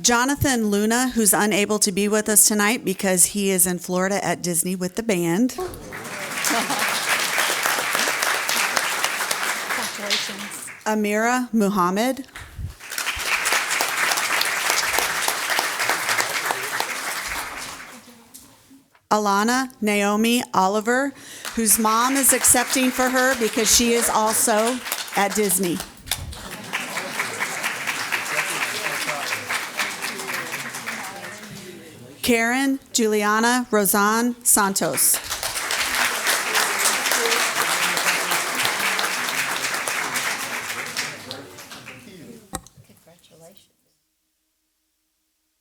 Jonathan Luna, who's unable to be with us tonight because he is in Florida at Disney with the band. Congratulations. Amira Muhammad. Alana Naomi Oliver, whose mom is accepting for her because she is also at Disney. Karen Juliana Rosan Santos.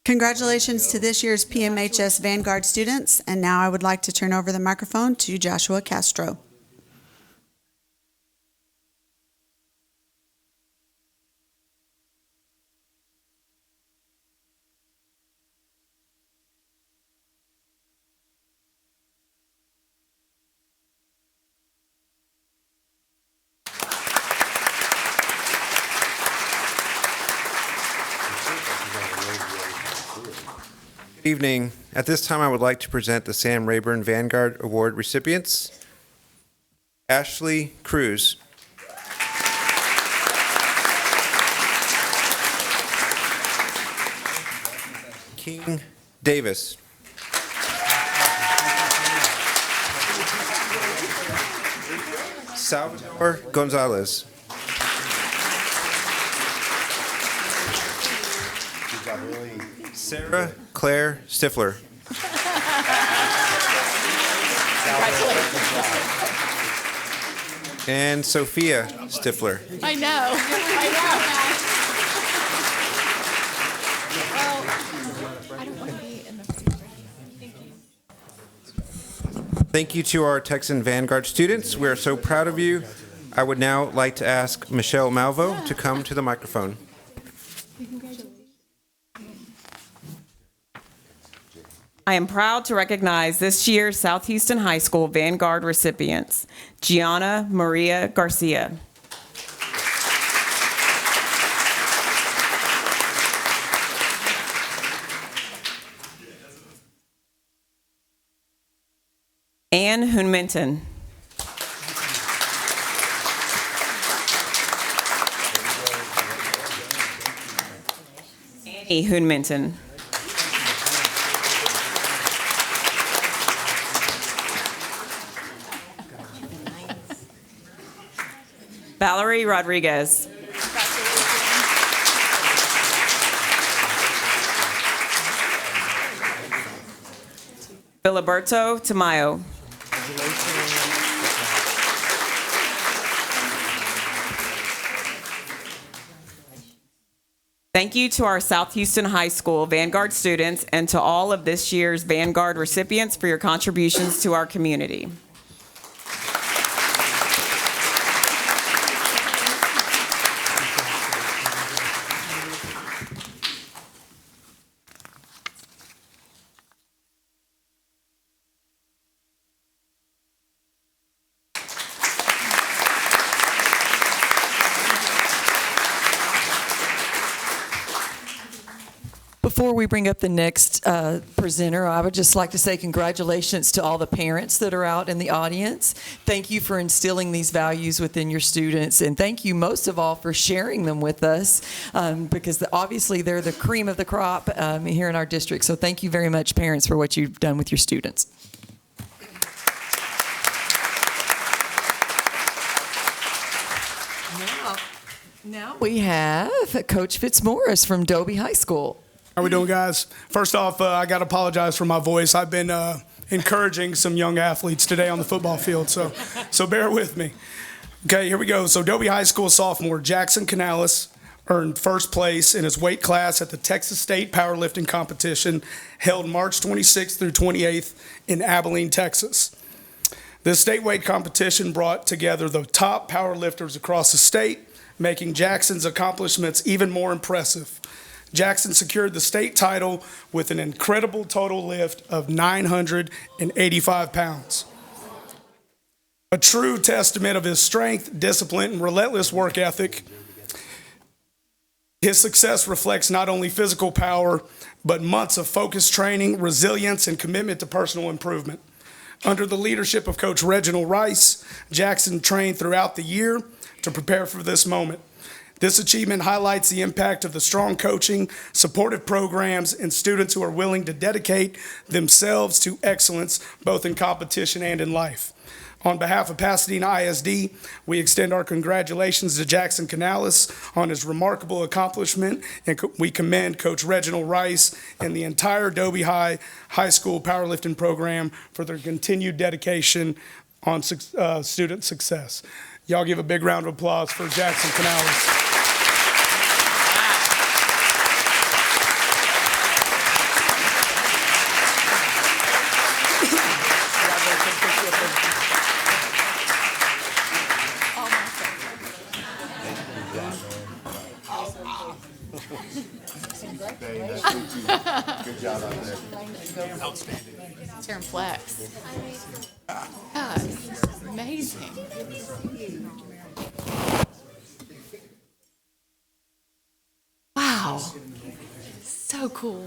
Congratulations to this year's PMHS Vanguard students, and now I would like to turn over the microphone to Joshua Castro. Good evening. At this time, I would like to present the Sam Rayburn Vanguard Award recipients. Ashley Cruz. King Davis. Salvador Gonzalez. Sarah Claire Stifler. And Sophia Stifler. I know. Thank you to our Texan Vanguard students. We are so proud of you. I would now like to ask Michelle Malvo to come to the microphone. I am proud to recognize this year's South Houston High School Vanguard recipients, Gianna Maria Garcia. Anne Hunminton. Annie Hunminton. Valerie Rodriguez. Filiberto Tamayo. Thank you to our South Houston High School Vanguard students and to all of this year's Vanguard recipients for your contributions to our community. Before we bring up the next presenter, I would just like to say congratulations to all the parents that are out in the audience. Thank you for instilling these values within your students, and thank you most of all for sharing them with us, because obviously they're the cream of the crop here in our district. So thank you very much, parents, for what you've done with your students. Now we have Coach Fitzmaurice from Dobie High School. How we doing, guys? First off, I got to apologize for my voice. I've been encouraging some young athletes today on the football field, so bear with me. Okay, here we go. So Dobie High School sophomore Jackson Canales earned first place in his weight class at the Texas State Powerlifting Competition held March 26th through 28th in Abilene, Texas. This state weight competition brought together the top powerlifters across the state, making Jackson's accomplishments even more impressive. Jackson secured the state title with an incredible total lift of 985 pounds. A true testament of his strength, discipline, and relentless work ethic. His success reflects not only physical power, but months of focused training, resilience, and commitment to personal improvement. Under the leadership of Coach Reginald Rice, Jackson trained throughout the year to prepare for this moment. This achievement highlights the impact of the strong coaching, supportive programs, and students who are willing to dedicate themselves to excellence, both in competition and in life. On behalf of Pasadena ISD, we extend our congratulations to Jackson Canales on his remarkable accomplishment, and we commend Coach Reginald Rice and the entire Dobie High School powerlifting program for their continued dedication on student success. Y'all give a big round of applause for Jackson Canales. Good job out there. Outstanding. Turn flex. Yes, amazing. Wow. So cool.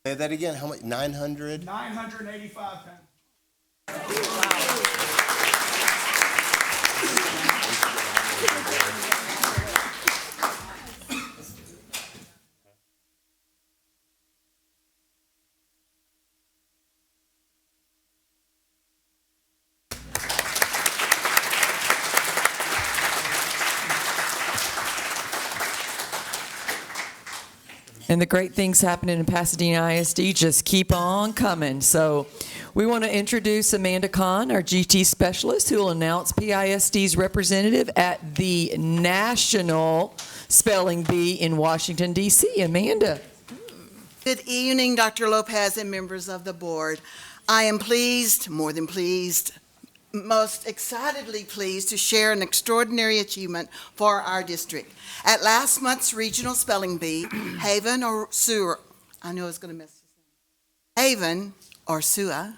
Say that again. How much? 900? 985 pounds. And the great things happening in Pasadena ISD just keep on coming. So we want to introduce Amanda Kahn, our GT specialist, who will announce PISD's representative at the National Spelling Bee in Washington, D.C. Amanda. Good evening, Dr. Lopez and members of the board. I am pleased, more than pleased, most excitedly pleased to share an extraordinary achievement for our district. At last month's regional spelling bee, Haven or Sua, I know I was going to miss this name. Haven or Sua,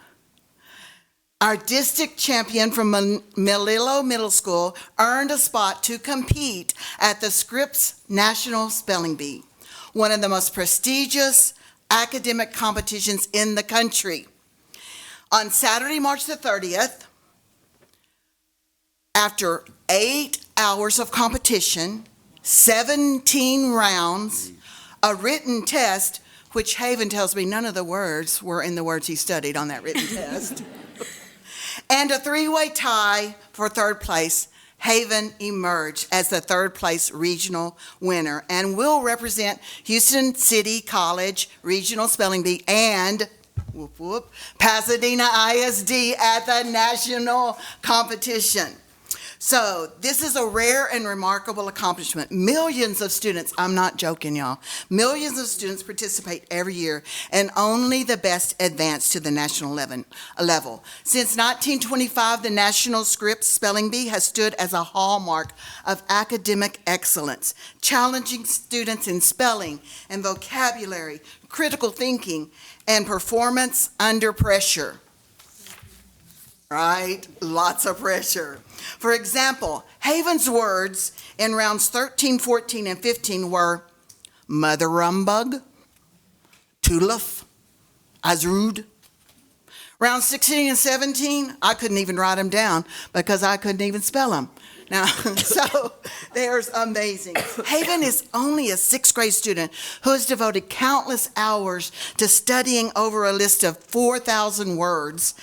our district champion from Melillo Middle School, earned a spot to compete at the Scripps National Spelling Bee, one of the most prestigious academic competitions in the country. On Saturday, March the 30th, after 8 hours of competition, 17 rounds, a written test, which Haven tells me none of the words were in the words he studied on that written test, and a three-way tie for third place, Haven emerged as the third place regional winner and will represent Houston City College Regional Spelling Bee and whoop, whoop, Pasadena ISD at the national competition. So this is a rare and remarkable accomplishment. Millions of students, I'm not joking, y'all, millions of students participate every year, and only the best advance to the national level. Since 1925, the National Scripps Spelling Bee has stood as a hallmark of academic excellence, challenging students in spelling and vocabulary, critical thinking, and performance under pressure. Right? Lots of pressure. For example, Haven's words in rounds 13, 14, and 15 were mother rumbug, tulip, azrud. Rounds 16 and 17, I couldn't even write them down because I couldn't even spell them. Now, so there's amazing. Haven is only a sixth grade student who has devoted countless hours to studying over a list of 4,000 words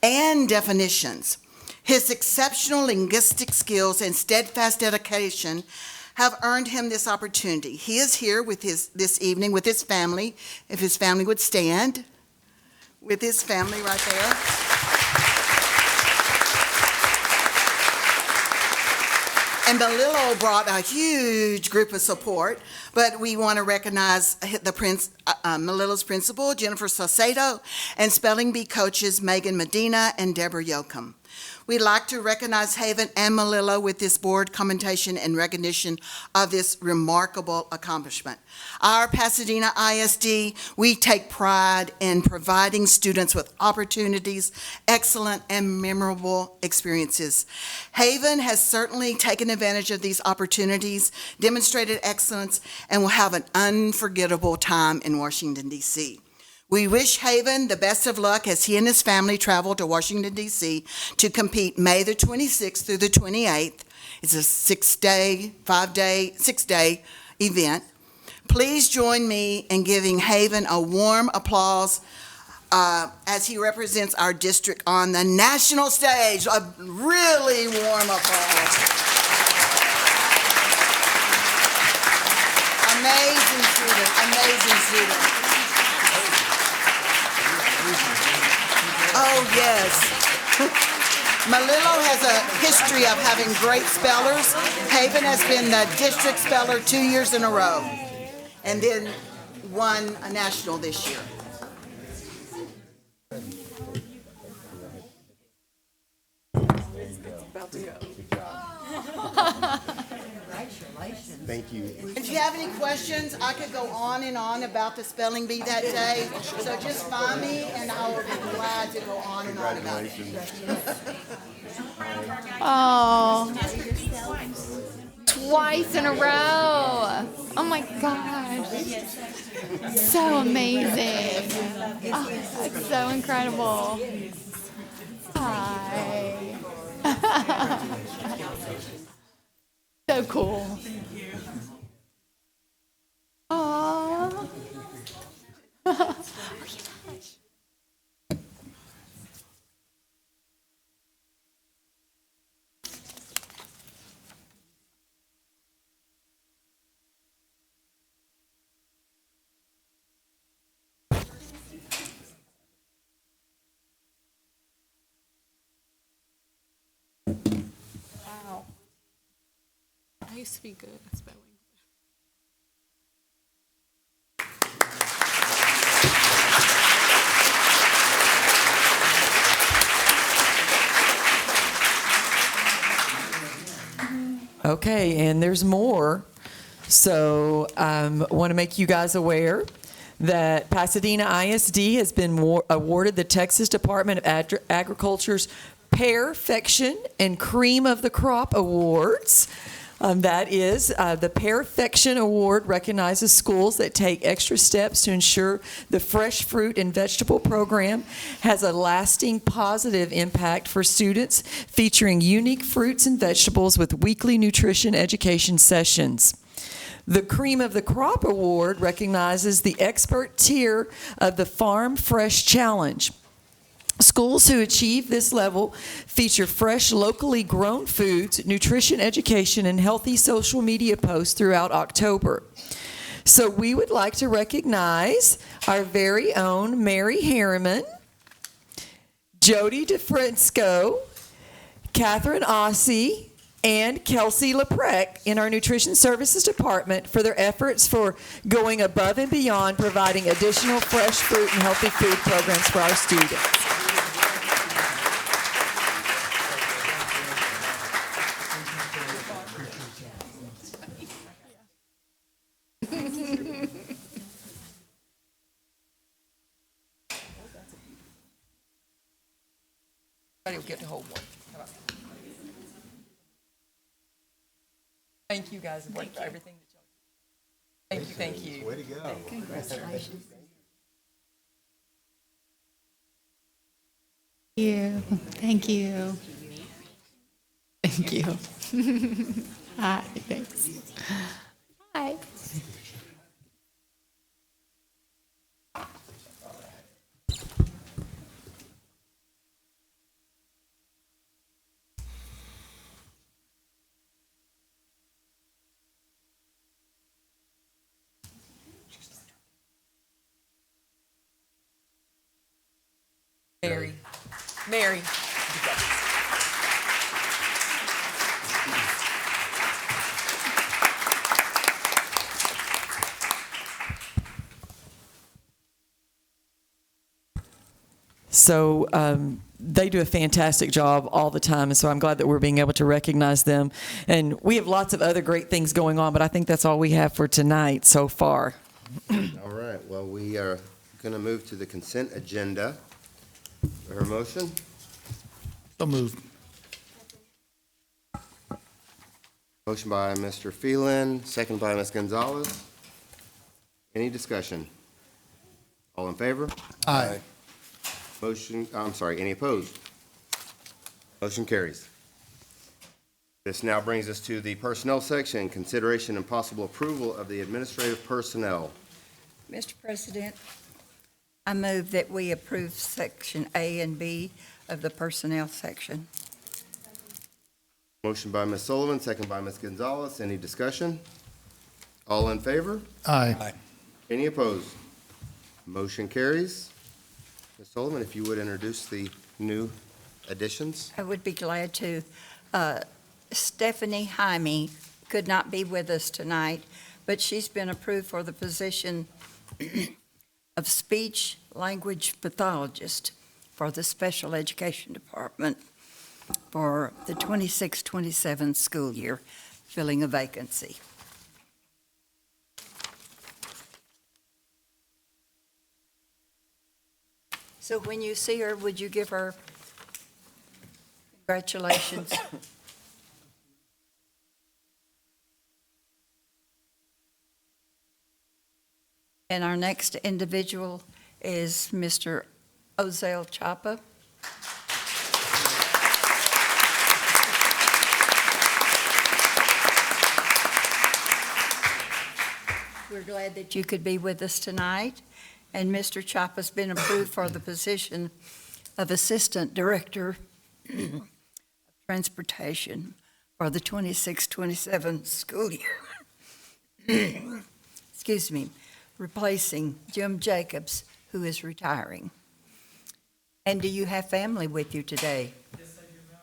and definitions. His exceptional linguistic skills and steadfast dedication have earned him this opportunity. He is here with this evening with his family, if his family would stand, with his family right there. And Melillo brought a huge group of support, but we want to recognize Melillo's principal, Jennifer Saucedo, and spelling bee coaches Megan Medina and Deborah Yoakum. We'd like to recognize Haven and Malillo with this board commendation and recognition of this remarkable accomplishment. Our Pasadena ISD, we take pride in providing students with opportunities, excellent and memorable experiences. Haven has certainly taken advantage of these opportunities, demonstrated excellence, and will have an unforgettable time in Washington, D.C. We wish Haven the best of luck as he and his family travel to Washington, D.C. to compete May the 26th through the 28th. It's a six-day event. Please join me in giving Haven a warm applause as he represents our district on the national stage. A really warm applause. Amazing student, amazing student. Oh, yes. Malillo has a history of having great spellers. Haven has been the district speller 2 years in a row, and then won a national this year. About to go. Thank you. If you have any questions, I could go on and on about the spelling bee that day. So just find me, and I will be glad to go on and on about it. Oh, twice in a row. Oh my gosh. So amazing. Oh, that's so incredible. Hi. So cool. Aww. Wow. I used to be good at spelling. Okay, and there's more. So I want to make you guys aware that Pasadena ISD has been awarded the Texas Department of Agriculture's Perfection and Cream of the Crop Awards. That is, the Perfection Award recognizes schools that take extra steps to ensure the fresh fruit and vegetable program has a lasting positive impact for students, featuring unique fruits and vegetables with weekly nutrition education sessions. The Cream of the Crop Award recognizes the expert tier of the Farm Fresh Challenge. Schools who achieve this level feature fresh, locally grown foods, nutrition education, and healthy social media posts throughout October. So we would like to recognize our very own Mary Harriman, Jody DeFresco, Catherine Ossie, and Kelsey Leprec in our Nutrition Services Department for their efforts for going above and beyond providing additional fresh fruit and healthy food programs for our students. Everybody will get to hold one. How about that? Thank you guys for everything that y'all do. Thank you. Way to go. Congratulations. Thank you. Thank you. Hi, thanks. Hi. Mary. So they do a fantastic job all the time, and so I'm glad that we're being able to recognize them. And we have lots of other great things going on, but I think that's all we have for tonight so far. All right, well, we are going to move to the consent agenda. Is there a motion? So moved. Motion by Mr. Phelan, second by Ms. Gonzalez. Any discussion? All in favor? Aye. Any opposed? Motion carries. This now brings us to the personnel section, consideration and possible approval of the administrative personnel. Mr. President, I move that we approve Section A and B of the Personnel section. Motion by Ms. Sullivan, second by Ms. Gonzalez. Any discussion? All in favor? Aye. Any opposed? Motion carries. Ms. Sullivan, if you would introduce the new additions. I would be glad to. Stephanie Jaime could not be with us tonight, but she's been approved for the position of speech language pathologist for the Special Education Department for the 26-27 school year, filling a vacancy. So when you see her, would you give her congratulations? And our next individual is Mr. Ozell Chapa. We're glad that you could be with us tonight. And Mr. Chapa's been approved for the position of Assistant Director of Transportation for the 26-27 school year. Excuse me, replacing Jim Jacobs, who is retiring. And do you have family with you today? Yes, I do, ma'am.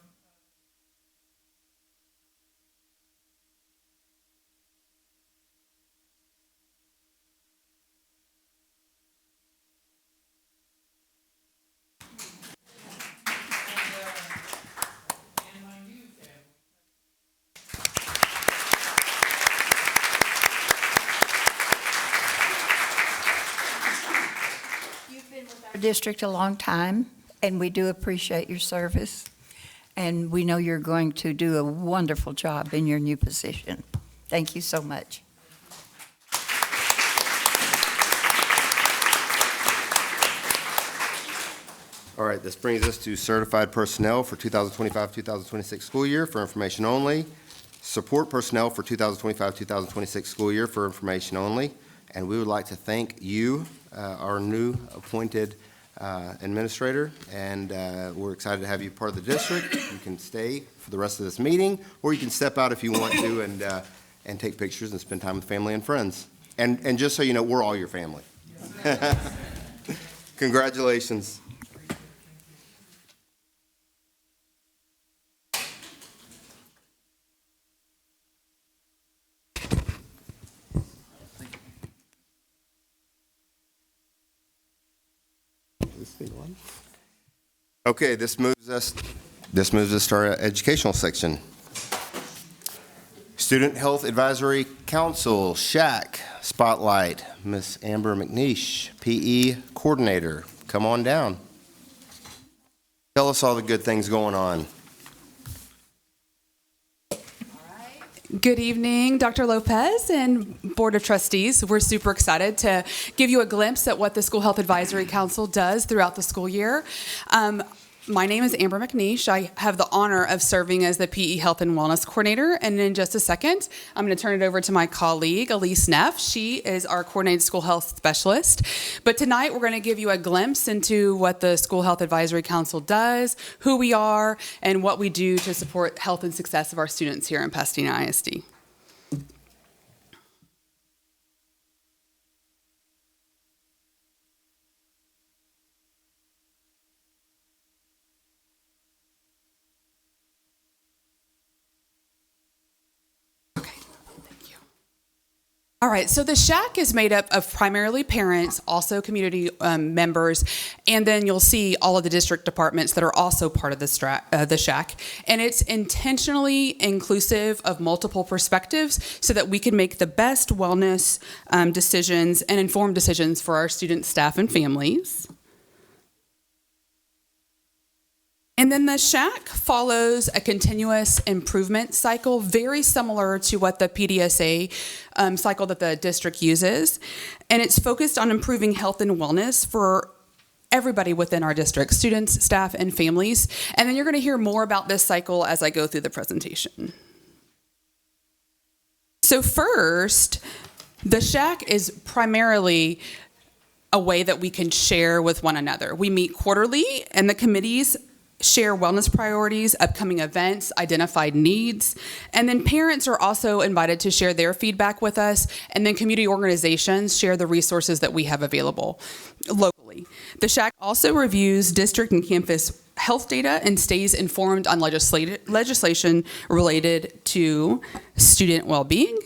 Our district a long time, and we do appreciate your service. And we know you're going to do a wonderful job in your new position. Thank you so much. All right, this brings us to certified personnel for 2025-2026 school year for information only. Support personnel for 2025-2026 school year for information only. And we would like to thank you, our new appointed administrator, and we're excited to have you part of the district. You can stay for the rest of this meeting, or you can step out if you want to and take pictures and spend time with family and friends. And just so you know, we're all your family. Congratulations. Okay, this moves us to our educational section. Student Health Advisory Council, SHAC, Spotlight, Miss Amber McNeish, PE Coordinator. Come on down. Tell us all the good things going on. Good evening, Dr. Lopez and Board of Trustees. We're super excited to give you a glimpse at what the School Health Advisory Council does throughout the school year. My name is Amber McNeish. I have the honor of serving as the PE Health and Wellness Coordinator. And in just a second, I'm going to turn it over to my colleague, Elise Neff. She is our Coordinated School Health Specialist. But tonight, we're going to give you a glimpse into what the School Health Advisory Council does, who we are, and what we do to support health and success of our students here in Pasadena ISD. All right, so the Shack is made up of primarily parents, also community members, and then you'll see all of the district departments that are also part of the Shack. And it's intentionally inclusive of multiple perspectives so that we can make the best wellness decisions and informed decisions for our students, staff, and families. And then the Shack follows a continuous improvement cycle, very similar to what the PDSA cycle that the district uses. And it's focused on improving health and wellness for everybody within our district, students, staff, and families. And then you're going to hear more about this cycle as I go through the presentation. So first, the Shack is primarily a way that we can share with one another. We meet quarterly, and the committees share wellness priorities, upcoming events, identified needs, and then parents are also invited to share their feedback with us, and then community organizations share the resources that we have available locally. The Shack also reviews district and campus health data and stays informed on legislation related to student well-being.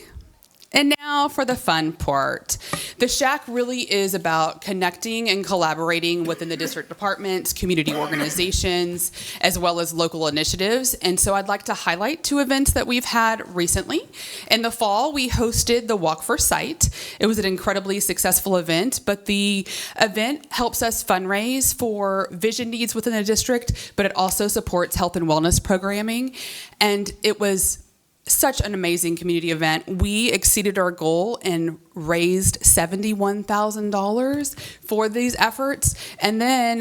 And now for the fun part. The Shack really is about connecting and collaborating within the district departments, community organizations, as well as local initiatives. And so I'd like to highlight 2 events that we've had recently. In the fall, we hosted the Walk for Sight. It was an incredibly successful event, but the event helps us fundraise for vision needs within the district, but it also supports health and wellness programming. And it was such an amazing community event. We exceeded our goal and raised $71,000 for these efforts. And then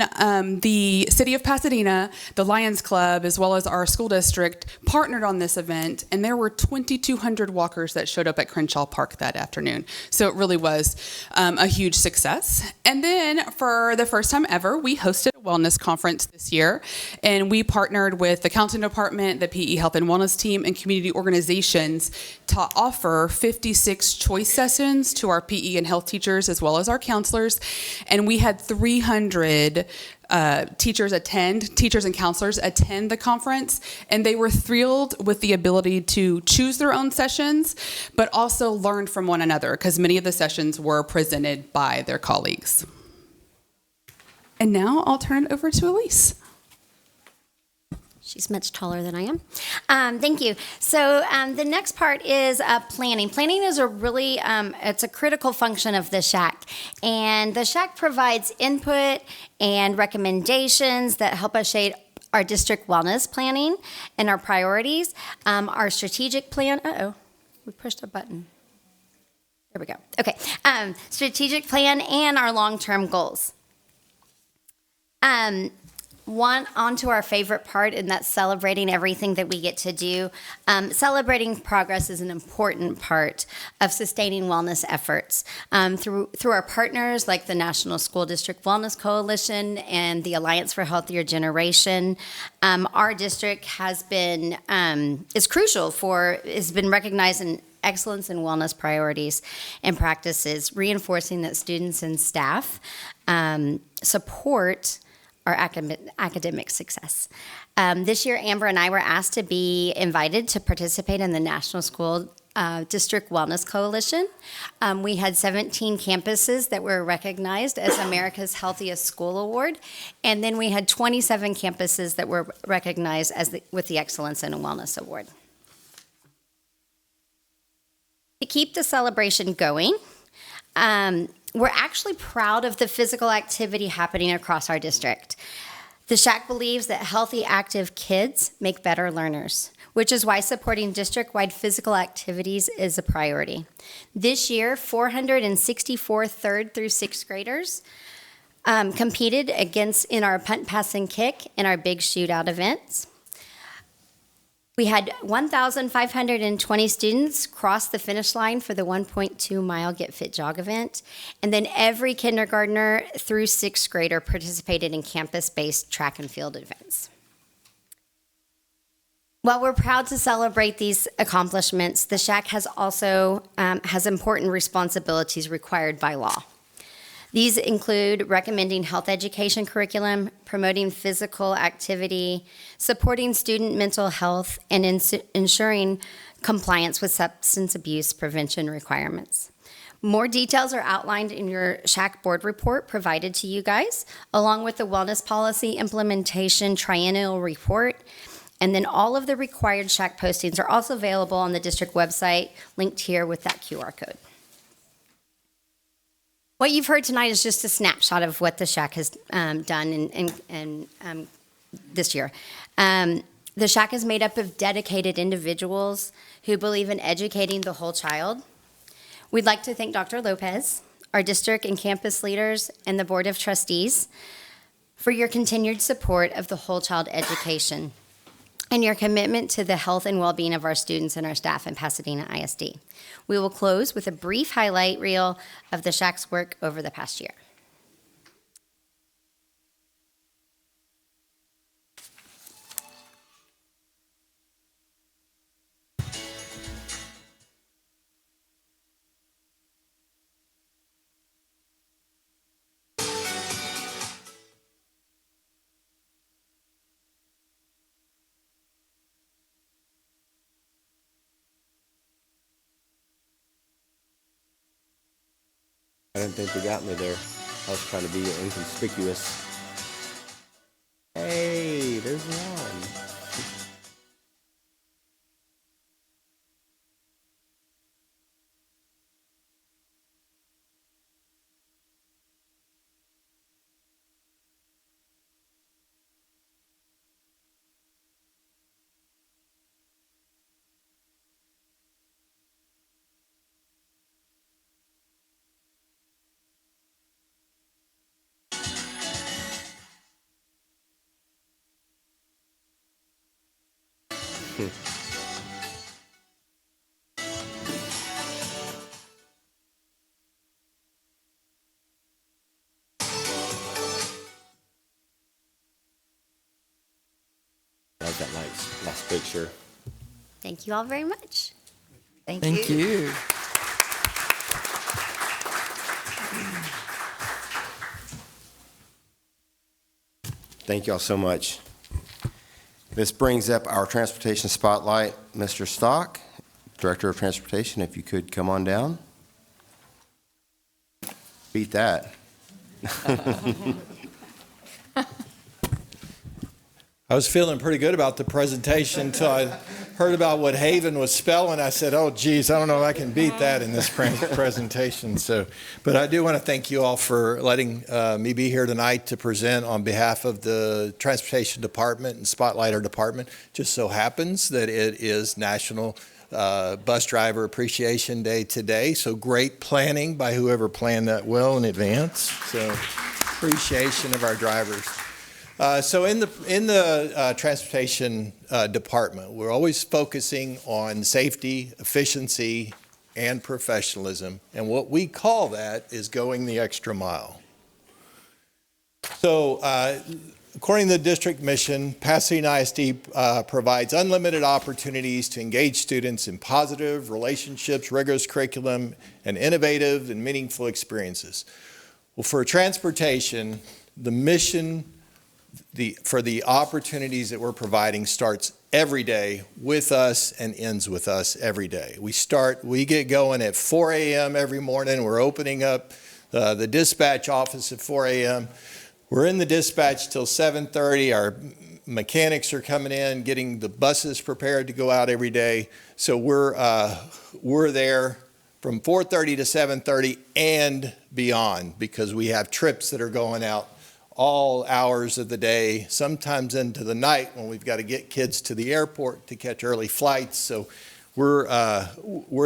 the City of Pasadena, the Lions Club, as well as our school district partnered on this event, and there were 2,200 walkers that showed up at Crenshaw Park that afternoon. So it really was a huge success. And then for the first time ever, we hosted a wellness conference this year, and we partnered with the counseling department, the PE Health and Wellness team, and community organizations to offer 56 choice sessions to our PE and health teachers as well as our counselors. And we had 300 teachers and counselors attend the conference, and they were thrilled with the ability to choose their own sessions, but also learn from one another because many of the sessions were presented by their colleagues. And now I'll turn it over to Elise. She's much taller than I am. Thank you. So the next part is planning. Planning is a really, it's a critical function of the Shack. And the Shack provides input and recommendations that help us shape our district wellness planning and our priorities. Our strategic plan, we pushed a button. There we go. Okay. Strategic plan and our long-term goals. On to our favorite part, and that's celebrating everything that we get to do. Celebrating progress is an important part of sustaining wellness efforts. Through our partners like the National School District Wellness Coalition and the Alliance for Healthier Generation, our district has been recognized in excellence in wellness priorities and practices, reinforcing that students and staff support our academic success. This year, Amber and I were asked to be invited to participate in the National School District Wellness Coalition. We had 17 campuses that were recognized as America's Healthiest School Award, and then we had 27 campuses that were recognized with the Excellence in Wellness Award. To keep the celebration going, we're actually proud of the physical activity happening across our district. The Shack believes that healthy, active kids make better learners, which is why supporting district-wide physical activities is a priority. This year, 464 3rd through 6th graders competed in our punt, pass, and kick and our big shootout events. We had 1,520 students cross the finish line for the 1.2-mile Get Fit Jog event, and then every kindergartner through 6th grader participated in campus-based track and field events. While we're proud to celebrate these accomplishments, the Shack has also has important responsibilities required by law. These include recommending health education curriculum, promoting physical activity, supporting student mental health, and ensuring compliance with substance abuse prevention requirements. More details are outlined in your SHAC board report provided to you guys, along with the wellness policy implementation triennial report. And then all of the required SHAC postings are also available on the district website, linked here with that QR code. What you've heard tonight is just a snapshot of what the SHAC has done this year. The SHAC is made up of dedicated individuals who believe in educating the whole child. We'd like to thank Dr. Lopez, our district and campus leaders, and the Board of Trustees for your continued support of the whole child education and your commitment to the health and well-being of our students and our staff in Pasadena ISD. We will close with a brief highlight reel of the SHAC's work over the past year. I didn't think they got me there. I was trying to be inconspicuous. Hey, there's one. That's that last picture. Thank you all very much. Thank you. Thank you all so much. This brings up our transportation spotlight. Mr. Stock, Director of Transportation, if you could come on down. Beat that. I was feeling pretty good about the presentation until I heard about what Haven was spelling. I said, oh, geez, I don't know if I can beat that in this presentation. But I do want to thank you all for letting me be here tonight to present on behalf of the Transportation Department and Spotlight our department. Just so happens that it is National Bus Driver Appreciation Day today. So great planning by whoever planned that well in advance. So appreciation of our drivers. So in the transportation department, we're always focusing on safety, efficiency, and professionalism. And what we call that is going the extra mile. So according to the district mission, Pasadena ISD provides unlimited opportunities to engage students in positive relationships, rigorous curriculum, and innovative and meaningful experiences. Well, for transportation, the mission for the opportunities that we're providing starts every day with us and ends with us every day. We get going at 4 a.m. every morning. We're opening up the dispatch office at 4 a.m. We're in the dispatch till 7:30. Our mechanics are coming in, getting the buses prepared to go out every day. So we're there from 4:30 to 7:30 and beyond, because we have trips that are going out all hours of the day, sometimes into the night when we've got to get kids to the airport to catch early flights. So we're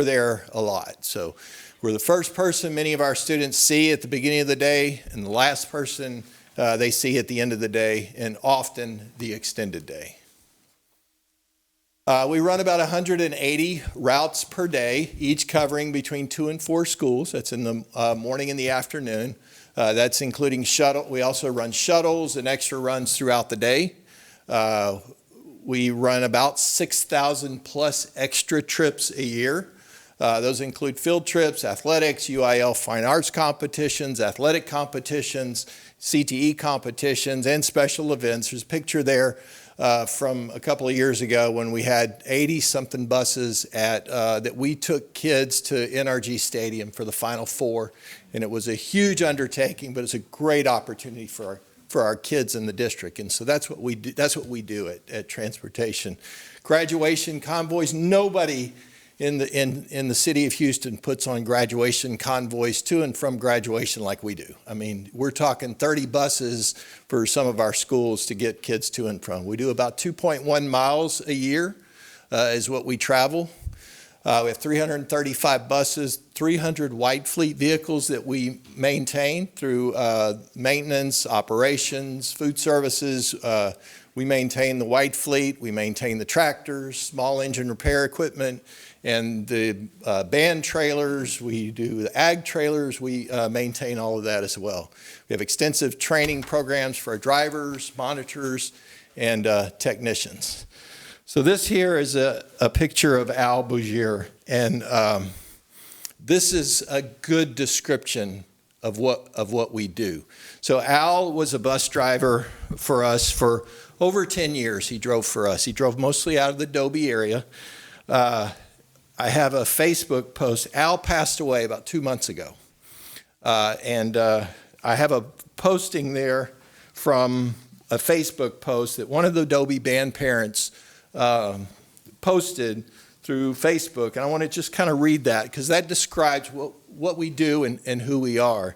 there a lot. So we're the first person many of our students see at the beginning of the day, and the last person they see at the end of the day, and often the extended day. We run about 180 routes per day, each covering between 2 and 4 schools. That's in the morning and the afternoon. That's including shuttle. We also run shuttles and extra runs throughout the day. We run about 6,000 plus extra trips a year. Those include field trips, athletics, UIL fine arts competitions, athletic competitions, CTE competitions, and special events. There's a picture there from a couple of years ago when we had 80-something buses that we took kids to NRG Stadium for the Final Four, and it was a huge undertaking, but it's a great opportunity for our kids in the district, and so that's what we do. That's what we do at Transportation. Graduation convoys. Nobody in the city of Houston puts on graduation convoys to and from graduation like we do. I mean, we're talking 30 buses for some of our schools to get kids to and from. We do about 2.1 miles a year is what we travel. We have 335 buses, 300 white fleet vehicles that we maintain through maintenance, operations, food services. We maintain the white fleet, we maintain the tractors, small engine repair equipment, and the band trailers. We do the ag trailers. We maintain all of that as well. We have extensive training programs for our drivers, monitors, and technicians. So this here is a picture of Al Bougier, and this is a good description of what we do. So Al was a bus driver for us for over 10 years. He drove for us. He drove mostly out of the Dobie area. I have a Facebook post. Al passed away about 2 months ago, and I have a posting there from a Facebook post that one of the Dobie band parents posted through Facebook, and I want to just kind of read that because that describes what we do and who we are.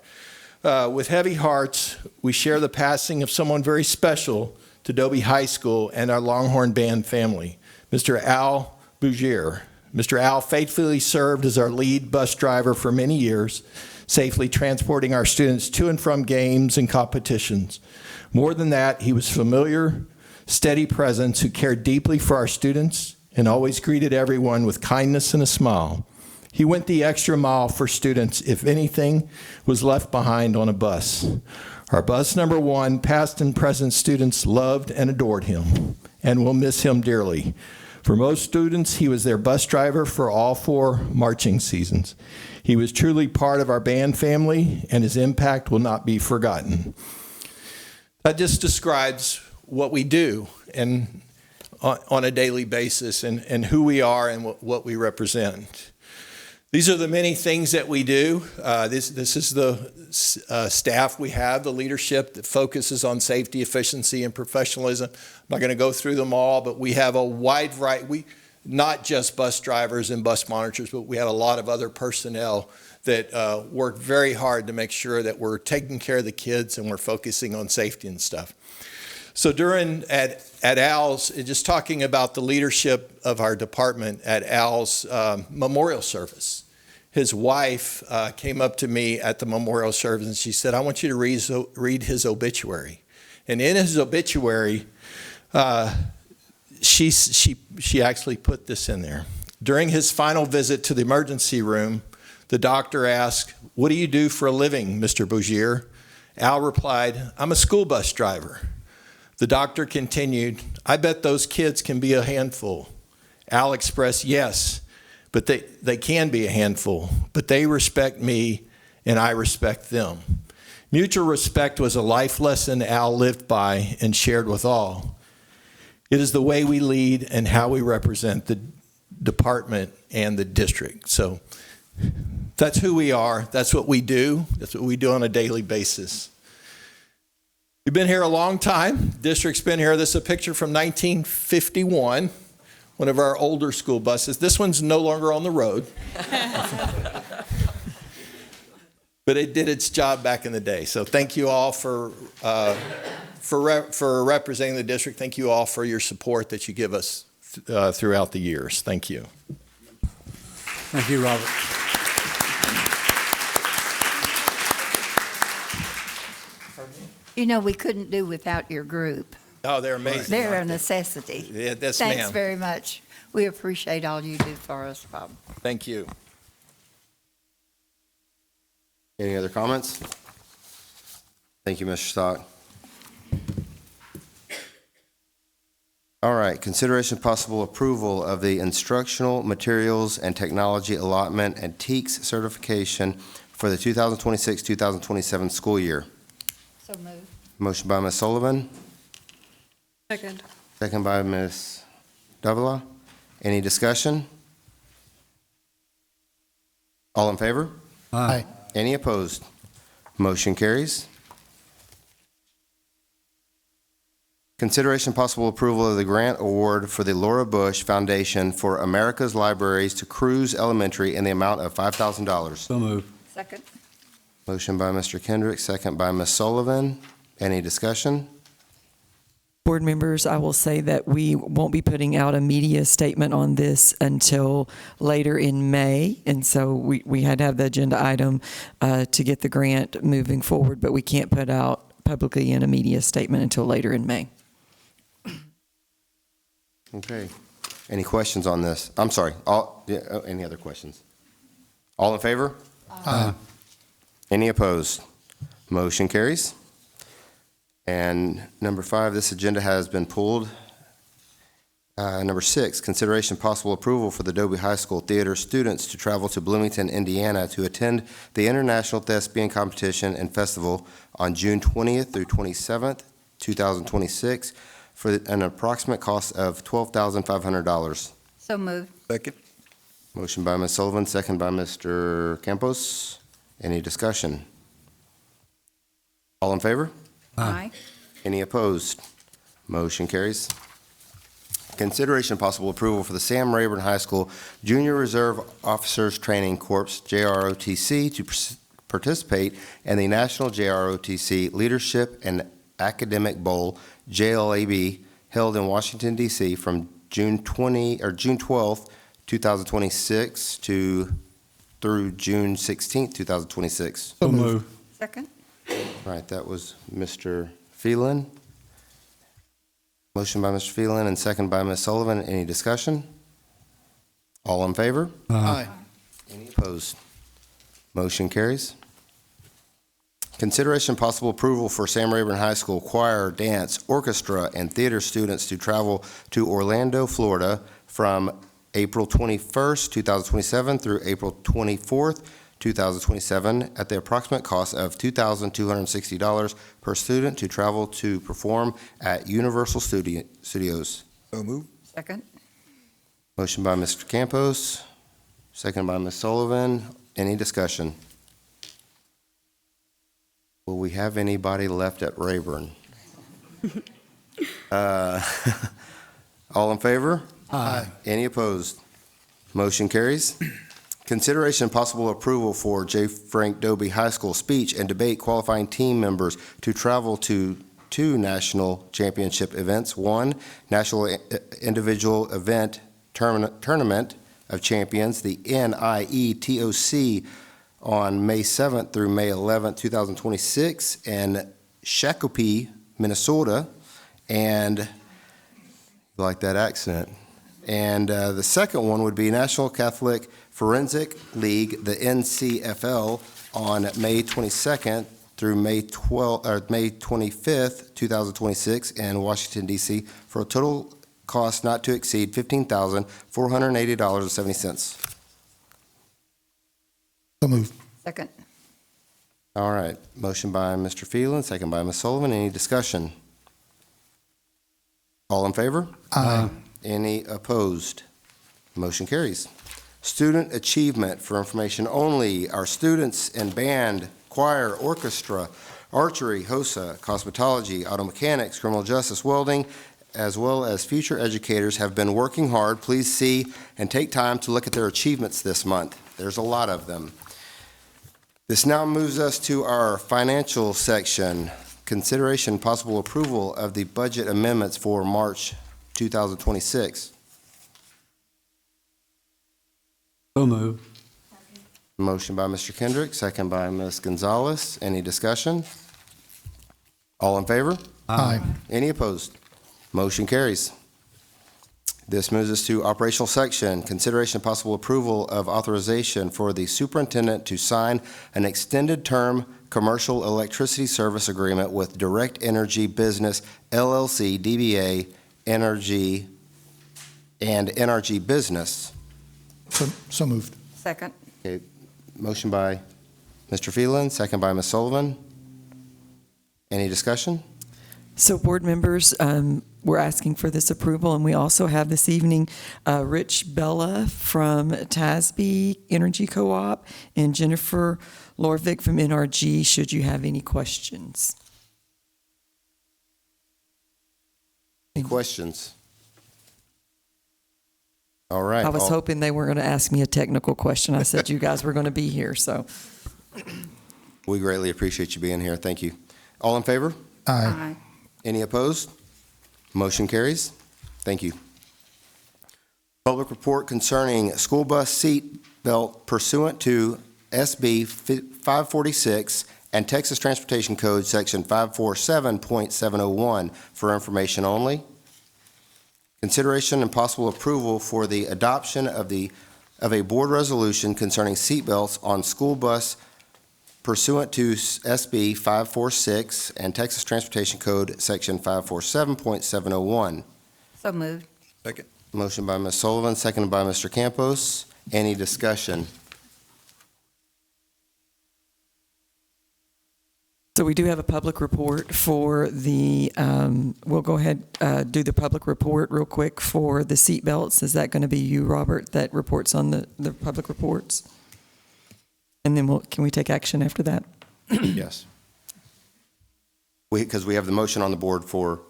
With heavy hearts, we share the passing of someone very special to Dobie High School and our Longhorn Band family, Mr. Al Bougier. Mr. Al faithfully served as our lead bus driver for many years, safely transporting our students to and from games and competitions. More than that, he was familiar, steady presence who cared deeply for our students and always greeted everyone with kindness and a smile. He went the extra mile for students if anything was left behind on a bus. Our bus number one, past and present students loved and adored him and will miss him dearly. For most students, he was their bus driver for all 4 marching seasons. He was truly part of our band family, and his impact will not be forgotten. That just describes what we do and on a daily basis and who we are and what we represent. These are the many things that we do. This is the staff we have, the leadership that focuses on safety, efficiency, and professionalism. I'm not going to go through them all, but we have a wide variety. Not just bus drivers and bus monitors, but we have a lot of other personnel that work very hard to make sure that we're taking care of the kids and we're focusing on safety and stuff. So at Al's, just talking about the leadership of our department at Al's memorial service, his wife came up to me at the memorial service and she said, "I want you to read his obituary." And in his obituary, she actually put this in there. During his final visit to the emergency room, the doctor asked, "What do you do for a living, Mr. Bougier?" Al replied, "I'm a school bus driver." The doctor continued, "I bet those kids can be a handful." Al expressed, "Yes, but they can be a handful, but they respect me and I respect them." Mutual respect was a life lesson Al lived by and shared with all. It is the way we lead and how we represent the department and the district. So that's who we are. That's what we do. That's what we do on a daily basis. We've been here a long time. District's been here. This is a picture from 1951, one of our older school buses. This one's no longer on the road. But it did its job back in the day. So thank you all for representing the district. Thank you all for your support that you give us throughout the years. Thank you. Thank you, Robert. You know, we couldn't do without your group. Oh, they're amazing. They're a necessity. Yeah, yes, Thanks ma'am. very much. We appreciate all you do for us, Bob. Thank you. Any other comments? Thank you, Mr. Stock. All right, consideration possible approval of the instructional materials and technology allotment and TEACS certification for the 2026-2027 school year. So moved. Motion by Ms. Sullivan, Second. second by Ms. Davila. Any discussion? All in favor? Aye. Any opposed? Motion carries. Consideration possible approval of the grant award for the Laura Bush Foundation for America's Libraries to Cruz Elementary in the amount of $5,000. So moved. Second. Motion by Mr. Kendrick, second by Ms. Sullivan. Any discussion? Board members, I will say that we won't be putting out a media statement on this until later in May, and so we had to have the agenda item to get the grant moving forward, but we can't put out publicly in a media statement until later in May. Okay. Any questions on this? I'm sorry. Any other questions? All in favor? Aye. Any opposed? Motion carries. And number 5, this agenda has been pulled. Number 6, consideration possible approval for the Dobie High School theater students to travel to Bloomington, Indiana to attend the International Thespian Competition and Festival on June 20th through 27th, 2026 for an approximate cost of $12,500. So moved. Second. Motion by Ms. Sullivan, second by Mr. Campos. Any discussion? All in favor? Aye. Any opposed? Motion carries. Consideration possible approval for the Sam Rayburn High School Junior Reserve Officers Training Corps, JROTC, to participate in the National JROTC Leadership and Academic Bowl, JLAB, held in Washington, D.C. from June 12th, 2026 through June 16th, 2026. So moved. Second. Right, that was Mr. Phelan. Motion by Mr. Phelan and second by Ms. Sullivan. Any discussion? All in favor? Aye. Any opposed? Motion carries. Consideration possible approval for Sam Rayburn High School choir, dance, orchestra, and theater students to travel to Orlando, Florida from April 21st, 2027 through April 24th, 2027 at the approximate cost of $2,260 per student to travel to perform at Universal Studios. So moved. Second. Motion by Mr. Campos, second by Ms. Sullivan. Any discussion? Will we have anybody left at Rayburn? All in favor? Aye. Any opposed? Motion carries. Consideration possible approval for J. Frank Dobie High School speech and debate qualifying team members to travel to 2 national championship events. 1, National Individual Event Tournament of Champions, the NIETOC, on May 7th through May 11th, 2026 in Shakopee, Minnesota. And you like that accent. And the second one would be National Catholic Forensic League, the NCFL, on May 22nd through May 25th, 2026 in Washington, D.C. for a total cost not to exceed $15,480.70. So moved. Second. All right. Motion by Mr. Phelan, second by Ms. Sullivan. Any discussion? All in favor? Aye. Any opposed? Motion carries. Student achievement for information only. Our students in band, choir, orchestra, archery, HOSA, cosmetology, auto mechanics, criminal justice, welding, as well as future educators have been working hard. Please see and take time to look at their achievements this month. There's a lot of them. This now moves us to our financial section. Consideration possible approval of the budget amendments for March 2026. So moved. Motion by Mr. Kendrick, second by Ms. Gonzalez. Any discussion? All in favor? Aye. Any opposed? Motion carries. This moves us to operational section. Consideration possible approval of authorization for the superintendent to sign an extended term commercial electricity service agreement with Direct Energy Business LLC, DBA Energy and NRG Business. So moved. Second. Okay, motion by Mr. Phelan, second by Ms. Sullivan. Any discussion? So board members, we're asking for this approval. And we also have this evening Rich Bella from TASB Energy Co-op and Jennifer Lorvik from NRG, should you have any questions. Any questions? All right. I was hoping they weren't going to ask me a technical question. I said you guys were going to be here, so. We greatly appreciate you being here. Thank you. All in favor? Aye. Any opposed? Motion carries. Thank you. Public report concerning school bus seat belt pursuant to SB 546 and Texas Transportation Code Section 547.701 for information only. Consideration and possible approval for the adoption of a board resolution concerning seat belts on school bus pursuant to SB 546 and Texas Transportation Code Section 547.701. So moved. Second. Motion by Ms. Sullivan, seconded by Mr. Campos. Any discussion? So we do have a public report for the, we'll go ahead, do the public report real quick for the seat belts. Is that going to be you, Robert, that reports on the public reports? And then can we take action after that? Yes. Because we have the motion on the board for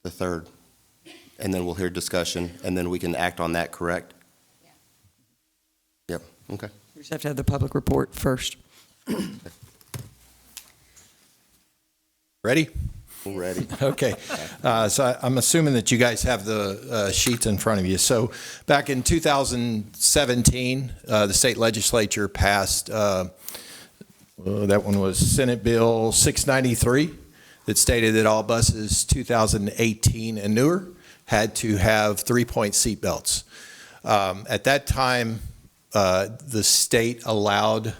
the third, and then we'll hear discussion, and then we can act on that, correct? Yep, okay. We just have to have the public report first. Ready? Ready. Okay. So I'm assuming that you guys have the sheets in front of you. So back in 2017, the state legislature passed, that one was Senate Bill 693, that stated that all buses 2018 and newer had to have 3-point seat belts. At that time, the state allowed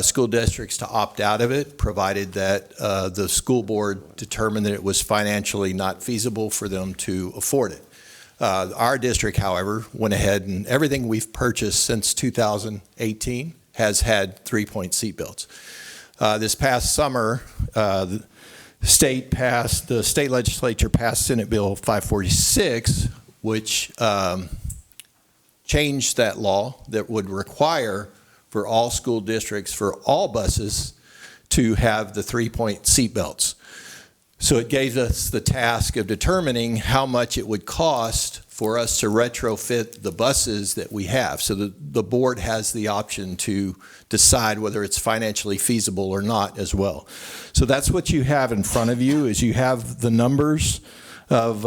school districts to opt out of it, provided that the school board determined that it was financially not feasible for them to afford it. Our district, however, went ahead and everything we've purchased since 2018 has had 3-point seat belts. This past summer, the state legislature passed Senate Bill 546, which changed that law that would require for all school districts, for all buses, to have the 3-point seat belts. So it gave us the task of determining how much it would cost for us to retrofit the buses that we have. So the board has the option to decide whether it's financially feasible or not as well. So that's what you have in front of you, is you have the numbers of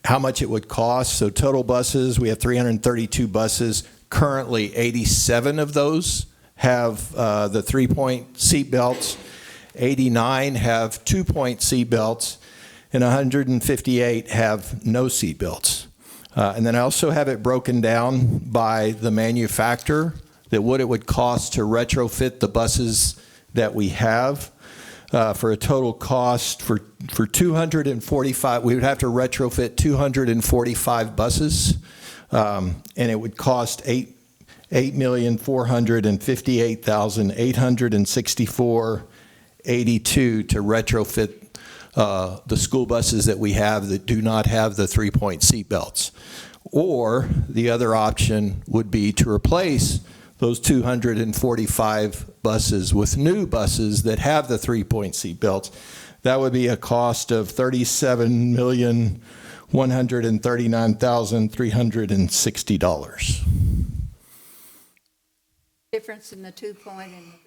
how much it would cost. So total buses, we have 332 buses. Currently, 87 of those have the 3-point seat belts, 89 have 2-point seat belts, and 158 have no seat belts. And then I also have it broken down by the manufacturer, that what it would cost to retrofit the buses that we have, for a total cost for 245, we would have to retrofit 245 buses. And it would cost $8,458,864.82 to retrofit the school buses that we have that do not have the 3-point seat belts. Or the other option would be to replace those 245 buses with new buses that have the 3-point seat belts. That would be a cost of $37,139,360. Difference in the 2-point and the 3-point.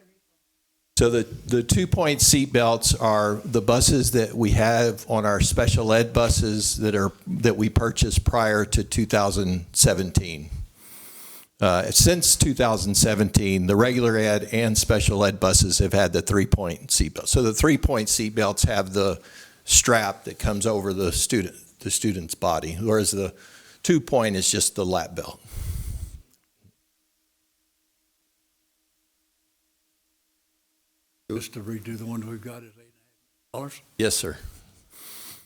So the 2-point seat belts are the buses that we have on our special ed buses that we purchased prior to 2017. Since 2017, the regular ed and special ed buses have had the 3-point seat belt. So the 3-point seat belts have the strap that comes over the student's body, whereas the 2-point is just the lap belt. Just to redo the one we've got is $8.5. Yes, sir.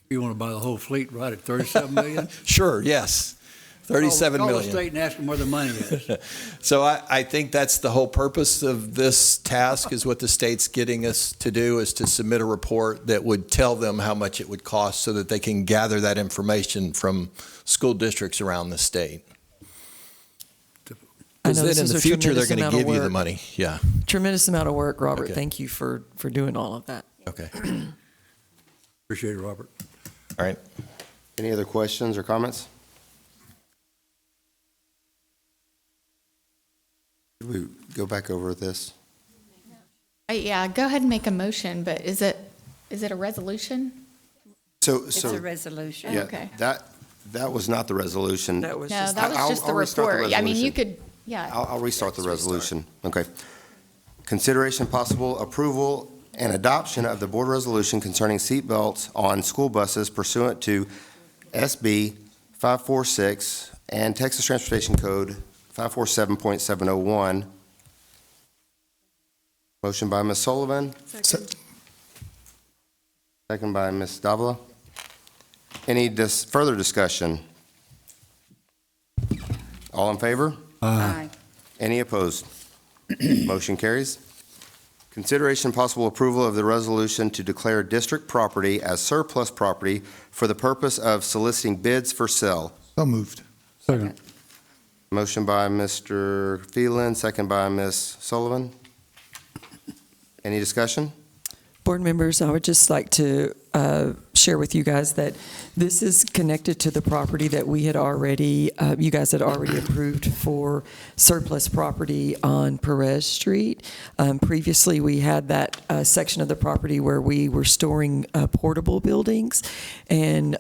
You want to buy the whole fleet right at $37 million? Sure, yes. 37 Call the million. state and ask them where the money is. So I think that's the whole purpose of this task, is what the state's getting us to do, is to submit a report that would tell them how much it would cost so that they can gather that information from school districts around the state. I Because know then this in is the a future, they're tremendous going to amount of give you the work. money. Yeah. Tremendous amount of work, Robert. Okay. Thank you for doing all of that. Okay. Appreciate it, Robert. All right. Any other questions or comments? Did we go back over this? Yeah, go ahead and make a motion, but is it a resolution? It's a resolution. Yeah, Okay. that was not the resolution. That was No, just, that was I'll- just the I'll restart the report. I mean, you resolution. could, yeah. I'll restart the resolution. Okay. Consideration possible approval and adoption of the board resolution concerning seat belts on school buses pursuant to SB 546 and Texas Transportation Code 547.701. Motion by Ms. Sullivan. Second by Ms. Davila. Any further discussion? All in favor? Aye. Any opposed? Motion carries. Consideration and possible approval of the resolution to declare district property as surplus property for the purpose of soliciting bids for sale. So moved. Second. Motion by Mr. Phelan, second by Ms. Sullivan. Any discussion? Board members, I would just like to share with you guys that this is connected to the property that we had already, you guys had already approved for surplus property on Perez Street. Previously, we had that section of the property where we were storing portable buildings, and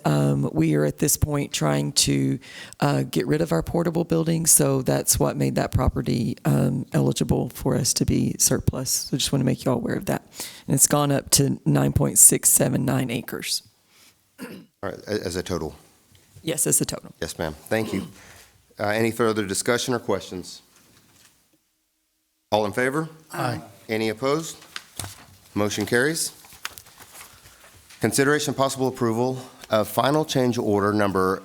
we are at this point trying to get rid of our portable buildings, so that's what made that property eligible for us to be surplus. So just want to make you all aware of that. And it's gone up to 9.679 acres. All right, as a total? Yes, as a total. Yes, ma'am. Thank you. Any further discussion or questions? All in favor? Aye. Any opposed? Motion carries. Consideration possible approval of final change order number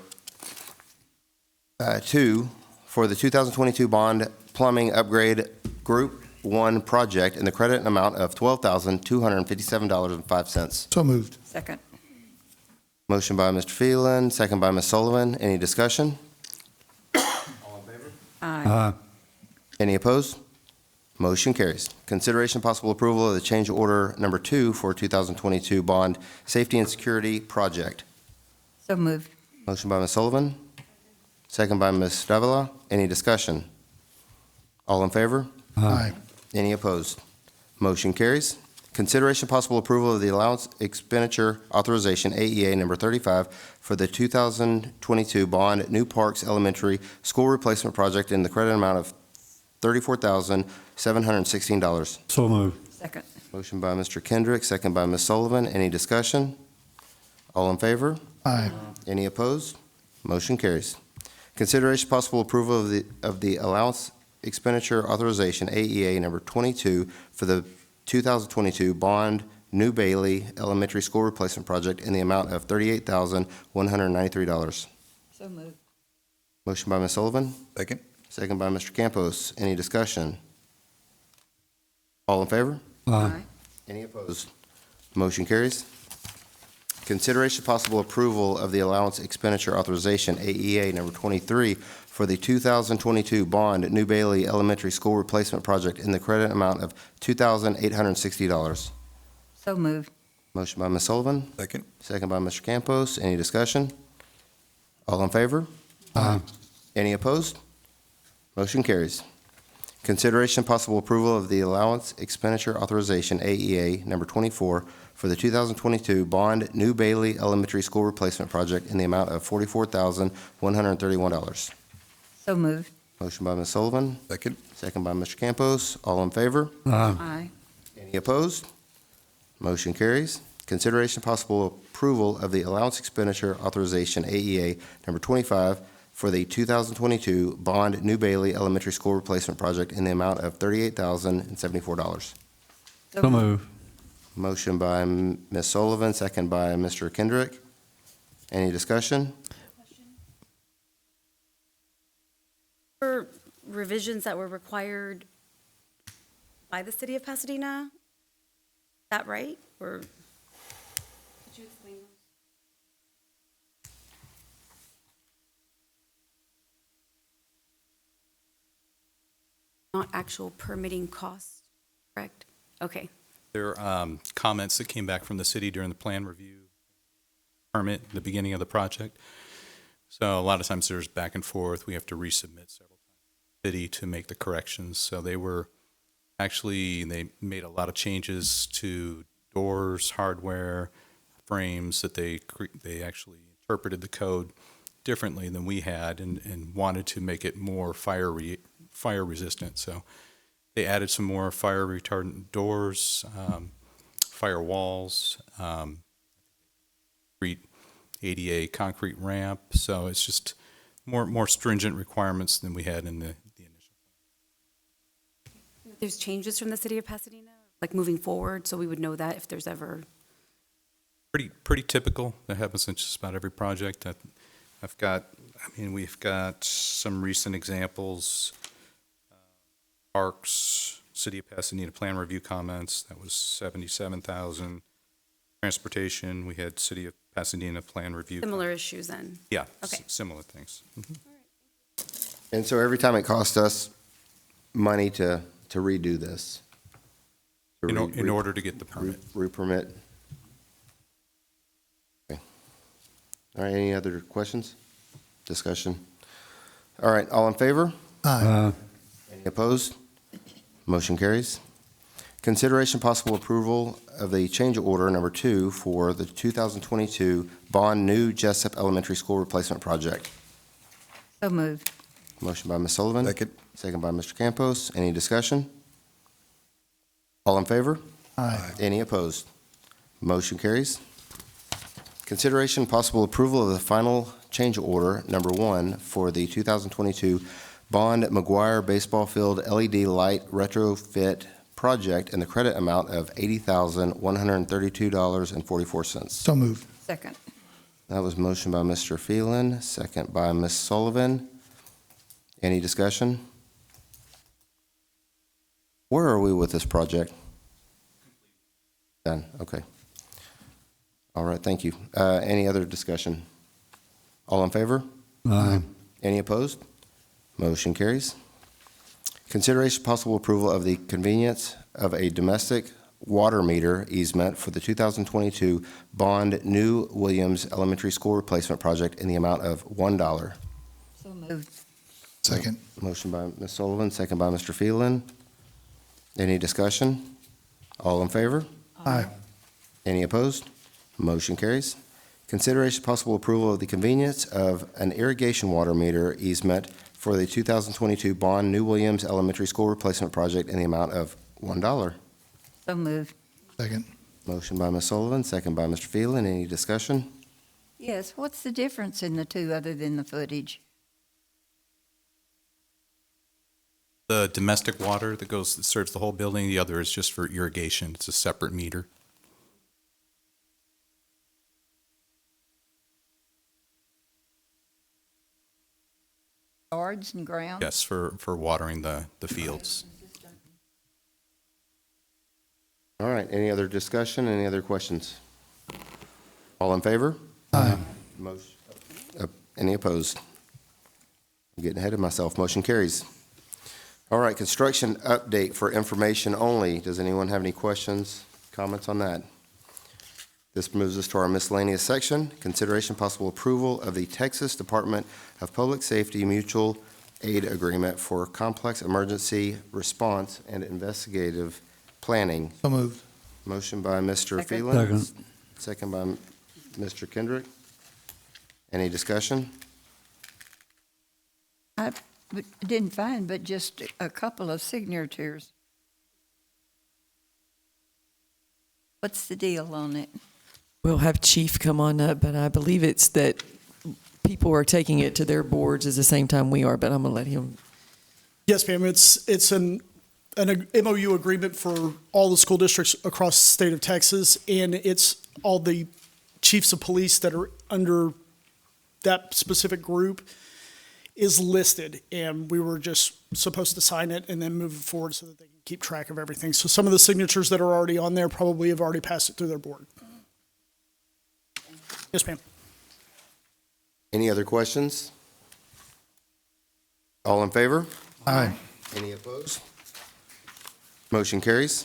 2 for the 2022 bond plumbing upgrade Group 1 project in the credit amount of $12,257.05. So moved. Second. Motion by Mr. Phelan, second by Ms. Sullivan. Any discussion? All in favor? Aye. Any opposed? Motion carries. Consideration possible approval of the change order number 2 for 2022 bond safety and security project. So moved. Motion by Ms. Sullivan, second by Ms. Davila. Any discussion? All in favor? Aye. Any opposed? Motion carries. Consideration possible approval of the allowance expenditure authorization, AEA number 35, for the 2022 bond New Parks Elementary School Replacement Project in the credit amount of $34,716. So moved. Second. Motion by Mr. Kendrick, second by Ms. Sullivan. Any discussion? All in favor? Aye. Any opposed? Motion carries. Consideration possible approval of the allowance expenditure authorization, AEA number 22, for the 2022 bond New Bailey Elementary School Replacement Project in the amount of $38,193. So moved. Motion by Ms. Sullivan, Second. second by Mr. Campos. Any discussion? All in favor? Aye. Any opposed? Motion carries. Consideration possible approval of the allowance expenditure authorization, AEA number 23, for the 2022 bond New Bailey Elementary School Replacement Project in the credit amount of $2,860. So moved. Motion by Ms. Sullivan, Second. second by Mr. Campos. Any discussion? All in favor? Aye. Any opposed? Motion carries. Consideration possible approval of the allowance expenditure authorization, AEA number 24, for the 2022 bond New Bailey Elementary School Replacement Project in the amount of $44,131. So moved. Motion by Ms. Sullivan, Second. second by Mr. Campos. All in favor? Aye. Any opposed? Motion carries. Consideration possible approval of the allowance expenditure authorization, AEA number 25, for the 2022 bond New Bailey Elementary School Replacement Project in the amount of $38,074. So moved. Motion by Ms. Sullivan, second by Mr. Kendrick. Any discussion? were revisions that were required by the city of Pasadena. Is that right? Or could you explain those? Not actual permitting costs, correct? Okay. There are comments that came back from the city during the plan review permit, the beginning of the project. So a lot of times there's back and forth. We have to resubmit several times to the city to make the corrections. So they made a lot of changes to doors, hardware, frames that they actually interpreted the code differently than we had and wanted to make it more fire resistant. So they added some more fire retardant doors, fire walls, ADA concrete ramp. So it's just more stringent requirements than we had in the initial. There's changes from the city of Pasadena, like moving forward, so we would know that if there's ever. Pretty typical. That happens in just about every project. We've got some recent examples. Parks, City of Pasadena plan review comments, that was $77,000. Transportation, we had City of Pasadena plan review. Similar issues then? Yeah, Okay. similar things. Mhm. And so every time it costs us money to redo this? In order to get the permit. Re-permit? Okay. All right, any other questions? Discussion? All right, all in favor? Aye. Any opposed? Motion carries. Consideration possible approval of the change order number 2 for the 2022 Bond New Jessup Elementary School Replacement Project. So moved. Motion by Ms. Sullivan. Second by Mr. Campos. Any discussion? All in favor? Aye. Any opposed? Motion carries. Consideration possible approval of the final change order number 1 for the 2022 Bond McGuire Baseball Field LED Light Retrofit Project in the credit amount of $80,132.44. So moved. Second. That was motion by Mr. Phelan, second by Ms. Sullivan. Any discussion? Where are we with this project? Done, okay. All right, thank you. Any other discussion? All in favor? Aye. Any opposed? Motion carries. Consideration possible approval of the convenience of a domestic water meter easement for the 2022 Bond New Williams Elementary School Replacement Project in the amount of $1. So moved. Second. Motion by Ms. Sullivan, second by Mr. Phelan. Any discussion? All in favor? Aye. Any opposed? Motion carries. Consideration possible approval of the convenience of an irrigation water meter easement for the 2022 Bond New Williams Elementary School Replacement Project in the amount of $1. So moved. Second. Motion by Ms. Sullivan, second by Mr. Phelan. Any discussion? Yes, what's the difference in the two other than the footage? The domestic water that serves the whole building, the other is just for irrigation. It's a separate meter. Yards and ground? Yes, for watering the fields. All right, any other discussion, any other questions? All in favor? Aye. Any opposed? I'm getting ahead of myself. Motion carries. All right, construction update for information only. Does anyone have any questions, comments on that? This moves us to our miscellaneous section. Consideration possible approval of the Texas Department of Public Safety Mutual Aid Agreement for Complex Emergency Response and Investigative Planning. So moved. Motion by Mr. Second. Phelan. Second. Second by Mr. Kendrick. Any discussion? I didn't find but just a couple of signatures. What's the deal on it? We'll have Chief come on up, but I believe it's that people are taking it to their boards at the same time we are, but I'm going to let him. Yes, ma'am. It's an MOU agreement for all the school districts across the state of Texas, and it's all the chiefs of police that are under that specific group. is listed, and we were just supposed to sign it and then move it forward so that they can keep track of everything. So some of the signatures that are already on there probably have already passed it through their board. Yes, ma'am. Any other questions? All in favor? Aye. Any opposed? Motion carries.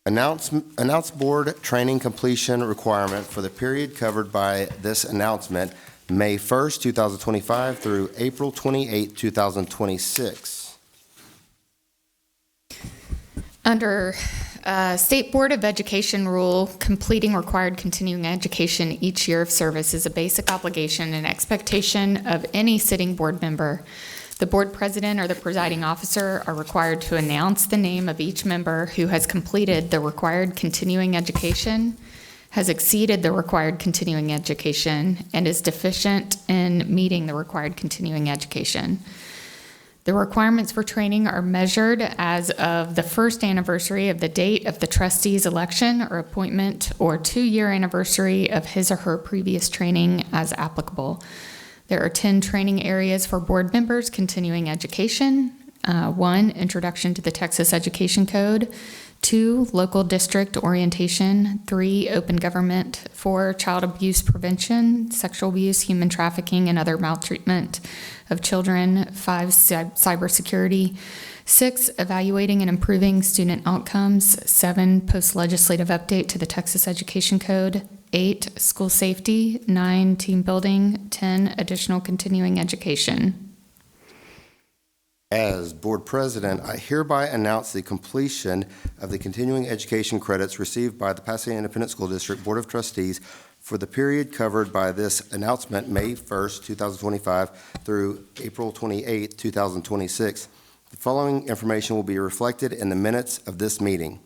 Announce board training completion requirement for the period covered by this announcement, May 1st, 2025 through April 28th, 2026. Under State Board of Education rule, completing required continuing education each year of service is a basic obligation and expectation of any sitting board member. The board president or the presiding officer are required to announce the name of each member who has completed the required continuing education, has exceeded the required continuing education, and is deficient in meeting the required continuing education. The requirements for training are measured as of the first anniversary of the date of the trustee's election or appointment, or 2-year anniversary of his or her previous training as applicable. There are 10 training areas for board members continuing education. 1, Introduction to the Texas Education Code. 2, Local District Orientation. 3, Open Government. 4, Child Abuse Prevention, Sexual Abuse, Human Trafficking, and Other Maltreatment of Children. 5, Cybersecurity. 6, Evaluating and Improving Student Outcomes. 7, Post-Legislative Update to the Texas Education Code. 8, School Safety. 9, Team Building. 10, Additional Continuing Education. As board president, I hereby announce the completion of the continuing education credits received by the Pasadena Independent School District Board of Trustees for the period covered by this announcement, May 1st, 2025 through April 28th, 2026. The following information will be reflected in the minutes of this meeting.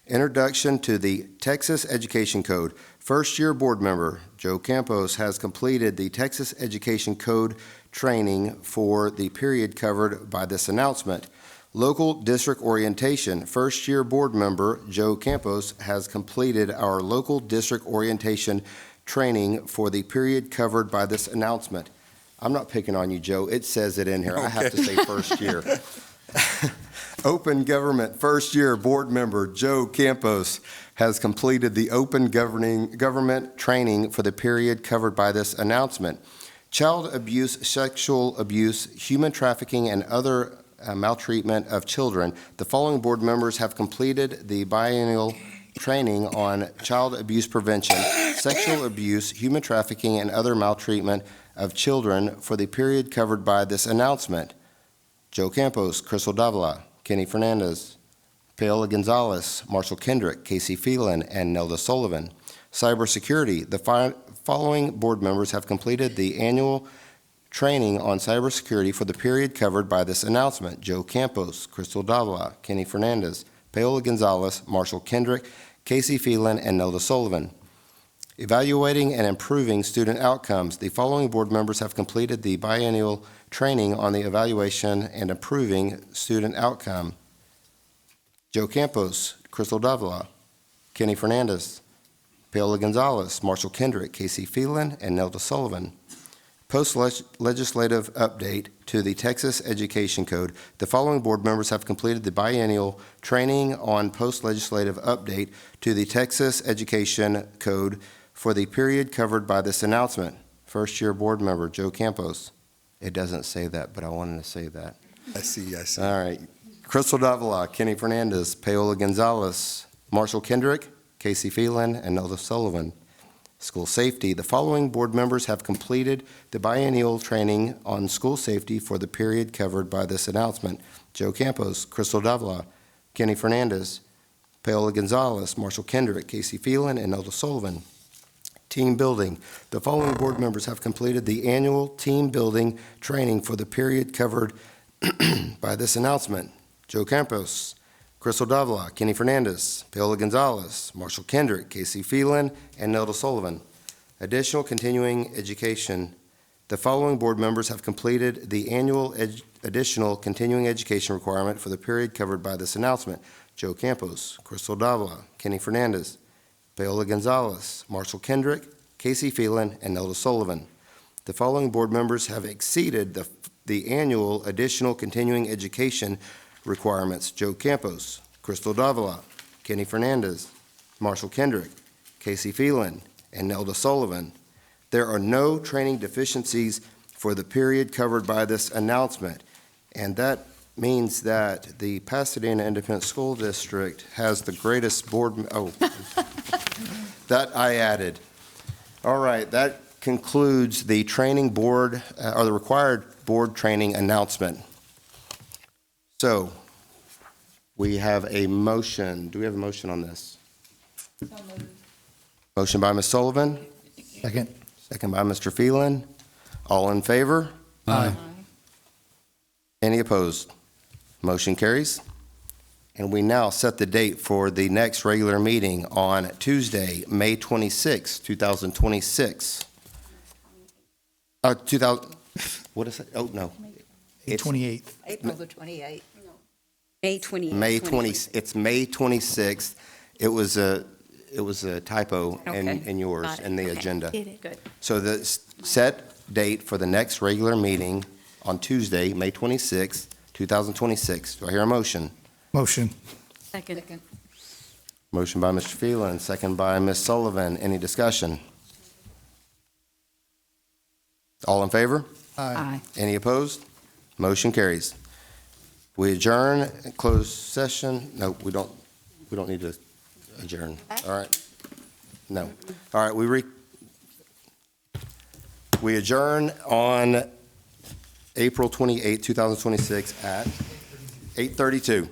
Introduction to the Texas Education Code. First-year board member Joe Campos has completed the Texas Education Code training for the period covered by this announcement. Local district orientation. First-year board member Joe Campos has completed our local district orientation training for the period covered by this announcement. I'm not picking on you, Joe. It says it in here. Okay. I have to say first year. Open Government, first-year board member Joe Campos has completed the Open Government training for the period covered by this announcement. Child abuse, sexual abuse, human trafficking, and other maltreatment of children. The following board members have completed the biennial training on child abuse prevention, sexual abuse, human trafficking, and other maltreatment of children for the period covered by this announcement. Joe Campos, Crystal Davila, Kenny Fernandez, Paola Gonzalez, Marshall Kendrick, Casey Phelan, and Nelda Sullivan. Cybersecurity. The following board members have completed the annual training on cybersecurity for the period covered by this announcement. Joe Campos, Crystal Davila, Kenny Fernandez, Paola Gonzalez, Marshall Kendrick, Casey Phelan, and Nelda Sullivan. Evaluating and improving student outcomes. The following board members have completed the biennial training on the evaluation and improving student outcome. Joe Campos, Crystal Davila, Kenny Fernandez, Paola Gonzalez, Marshall Kendrick, Casey Phelan, and Nelda Sullivan. Post-legislative update to the Texas Education Code. The following board members have completed the biennial training on post-legislative update to the Texas Education Code for the period covered by this announcement. First-year board member Joe Campos. It doesn't say that, but I wanted to say that. I see. All right. Crystal Davila, Kenny Fernandez, Paola Gonzalez, Marshall Kendrick, Casey Phelan, and Nelda Sullivan. School safety. The following board members have completed the biennial training on school safety for the period covered by this announcement. Joe Campos, Crystal Davila, Kenny Fernandez, Paola Gonzalez, Marshall Kendrick, Casey Phelan, and Nelda Sullivan. Team building. The following board members have completed the annual team building training for the period covered by this announcement. Joe Campos, Crystal Davila, Kenny Fernandez, Paola Gonzalez, Marshall Kendrick, Casey Phelan, and Nelda Sullivan. Additional continuing education. The following board members have completed the annual additional continuing education requirement for the period covered by this announcement. Joe Campos, Crystal Davila, Kenny Fernandez, Paola Gonzalez, Marshall Kendrick, Casey Phelan, and Nelda Sullivan. The following board members have exceeded the annual additional continuing education requirements: Joe Campos, Crystal Davila, Kenny Fernandez, Marshall Kendrick, Casey Phelan, and Nelda Sullivan. There are no training deficiencies for the period covered by this announcement, and that means that the Pasadena Independent School District has the greatest board, that I added. All right, that concludes the training board, or the required board training announcement. So, we have a motion. Do we have a motion on this? Motion by Ms. Sullivan. Second. Second by Mr. Phelan. All in favor? Aye. Any opposed? Motion carries. And we now set the date for the next regular meeting on Tuesday, May 26, 2026. what is it? Oh, no. It's 28th. April the 28th. May 28th. May 20, it's May 26th. It was a typo in yours, Got it. in the Okay. agenda. Good. So the set date for the next regular meeting on Tuesday, May 26th, 2026. Do I hear a motion? Motion. Second. Motion by Mr. Phelan, second by Ms. Sullivan. Any discussion? All in favor? Aye. Any opposed? Motion carries. We adjourn, closed session. No, we don't need to adjourn. All right. No. All right, we adjourn on April 28, 2026 at 8:32.